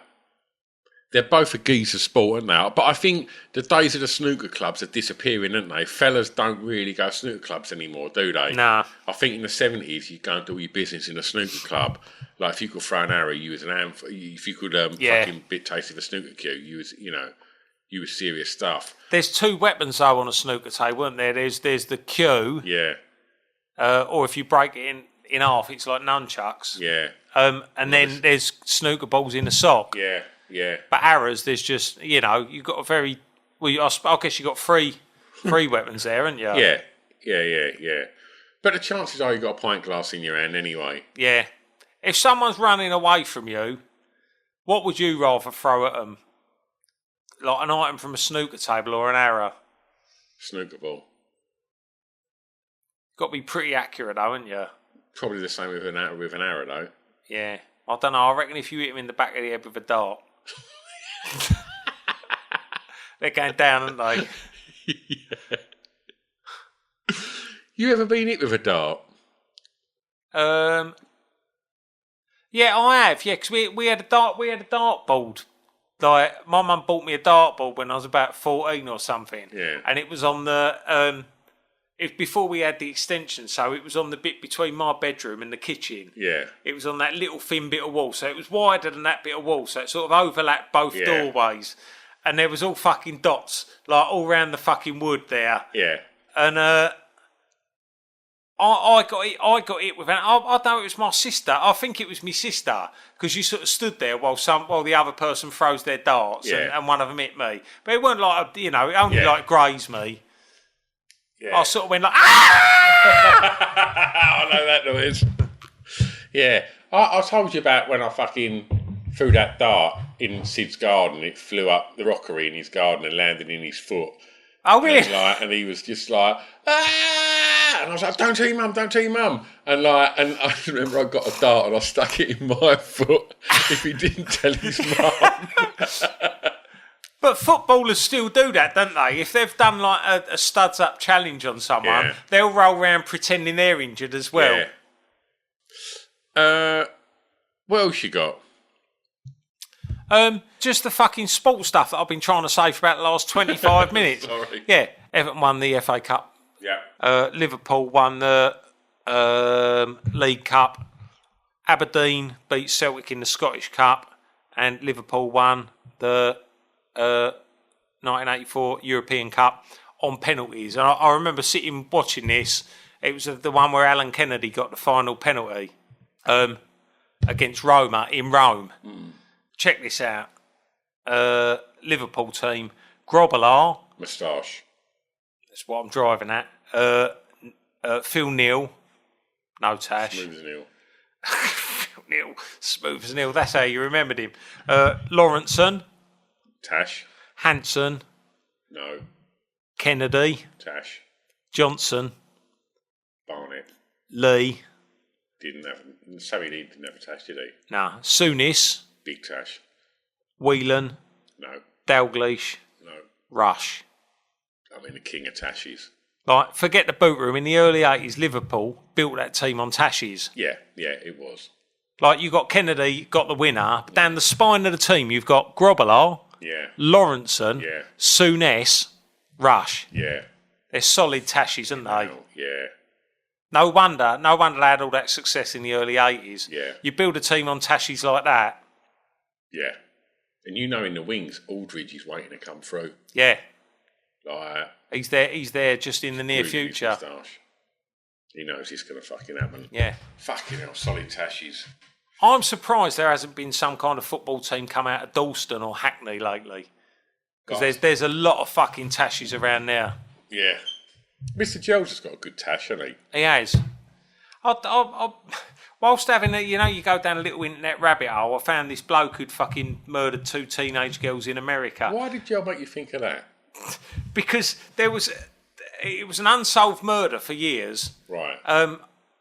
they're both a geezer sport now. But I think the days of the snooker clubs are disappearing, aren't they? Fellas don't really go to snooker clubs anymore, do they? Nah. I think in the 70s, you go and do your business in a snooker club. Like, if you could throw an arrow, you was an if you could fucking bit tasty of a snooker cue, you was, you was serious stuff. There's two weapons, though, on a snooker table, weren't there? There's the cue. Yeah. Or if you break it in half, it's like nunchucks. Yeah. And then there's snooker balls in a sock. Yeah, yeah. But arrows, there's just, you've got a very... Well, I guess you've got three weapons there, haven't you? Yeah, yeah. But the chances are you've got a pint glass in your hand anyway. Yeah. If someone's running away from you, what would you rather throw at them? Like an item from a snooker table or an arrow? Snooker ball. Got to be pretty accurate, though, haven't you? Probably the same with an arrow, though. Yeah. I don't know. I reckon if you hit him in the back of the head with a dart... They're going down, aren't they? Yeah. You ever been hit with a dart? Yeah, I have. Yeah, because we had a dartboard. Like, my mum bought me a dartboard when I was about 14 or something. Yeah. And it was on the before we had the extension, so it was on the bit between my bedroom and the kitchen. Yeah. It was on that little thin bit of wall, so it was wider than that bit of wall, so it sort of overlapped both doorways. And there was all fucking dots, like all around the fucking wood there. Yeah. And I got it with I don't know, it was my sister. I think it was my sister, because you sort of stood there while the other person throws their darts, and one of them hit me. But it wasn't like it only like grazed me. Yeah. I sort of went like, ah! I know that noise. Yeah. I told you about when I fucking threw that dart in Sid's garden. It flew up the rockery in his garden and landed in his foot. Oh, really? And he was just like, ah! And I was like, don't tell your mum. And I remember I got a dart and I stuck it in my foot if he didn't tell his mum. But footballers still do that, don't they? If they've done like a studs up challenge on someone, they'll roll around pretending they're injured as well. Yeah. What else you got? Just the fucking sports stuff that I've been trying to say for about the last 25 minutes. Sorry. Yeah, Everton won the FA Cup. Yeah. Liverpool won the League Cup. Aberdeen beat Celtic in the Scottish Cup, and Liverpool won the 1984 European Cup on penalties. And I remember sitting watching this. It was the one where Alan Kennedy got the final penalty against Roma in Rome. Check this out. Liverpool team, Grobbelaar. Moustache. That's what I'm driving at. Phil Neal. No tash. Smooth as Neil. Phil Neal. Smooth as Neil. That's how you remembered him. Lawrenson. Tash. Hanson, No. Kennedy, Tash. Johnson, Barnett. Lee, Sammy Lee didn't have a tash, did he? nah, Souness, Big tash. Whelan, No. Dalglish, No. Rush. I mean, the king of tashes. Like, forget the boot room. In the early 80s, Liverpool built that team on tashes. Yeah, it was. Like, you got Kennedy, got the winner. Down the spine of the team, you've got Grobbelaar, Yeah. Lawrenson, Yeah. Souness, Rush. Yeah. They're solid tashes, aren't they? Oh, yeah. No wonder they had all that success in the early 80s. Yeah. You build a team on tashes like that. Yeah. And you know in the wings, Aldridge is waiting to come through. Yeah. Like, He's there just in the near Rudy's future. moustache. He knows it's going to fucking happen. Yeah. Fucking hell, solid tashes. I'm surprised there hasn't been some kind of football team come out of Dalston or Hackney lately. Because there's a lot of fucking tashes around there. Yeah. Mr. Jones has got a good tash, hasn't he? He has. Whilst having you go down a little internet rabbit hole, I found this bloke who'd fucking murdered 2 teenage girls in America. Why did Joe make you think of that? Because it was an unsolved murder for years. Right.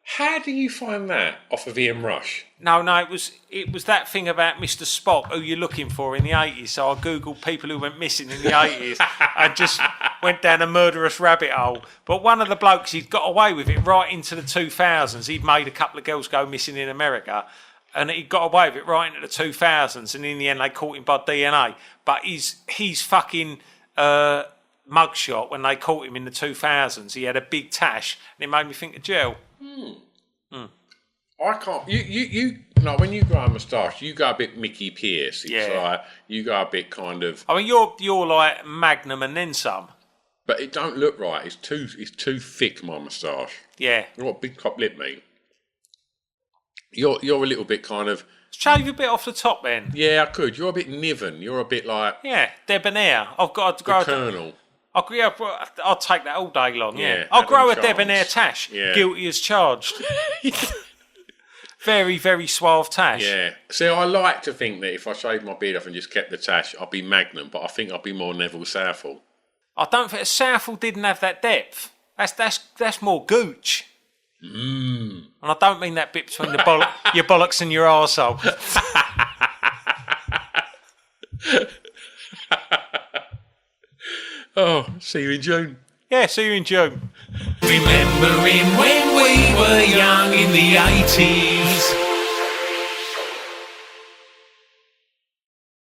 How do you find that off of Ian Rush? No, it was that thing about Mr. Spock, who you're looking for in the 80s. So I googled people who went missing in the 80s. I just went down a murderous rabbit hole. But one of the blokes, he'd got away with it right into the 2000s. He'd made a couple of girls go missing in America. And he got away with it right into the 2000s. And in the end, they caught him by DNA. But he's fucking mugshot, when they caught him in the 2000s, he had a big tash. And it made me think of Jill. I can't. You like when you grow a moustache, you go a bit Mickey Pierce. It's like you go a bit kind of. I mean, you're like Magnum and then some. But it don't look right. It's too thick, my moustache. Yeah. You know what big top lip mean? You're a little bit kind of. Shave a bit off the top then. Yeah, I could. You're a bit Niven. You're a bit like. Yeah, debonair. I've got to grow. The Colonel. I'll take that all day long. Yeah. I'll grow a debonair tash. Yeah. Guilty as charged. Very, very suave tash. Yeah. See, I like to think that if I shaved my beard off and just kept the tash, I'd be Magnum, but I think I'd be more Neville Southall. I don't think Southall didn't have that depth. That's more gooch. And I don't mean that bit between your bollocks and your arsehole. Oh, see you in June. Yeah, see you in June. Remembering when we were young in the 80s.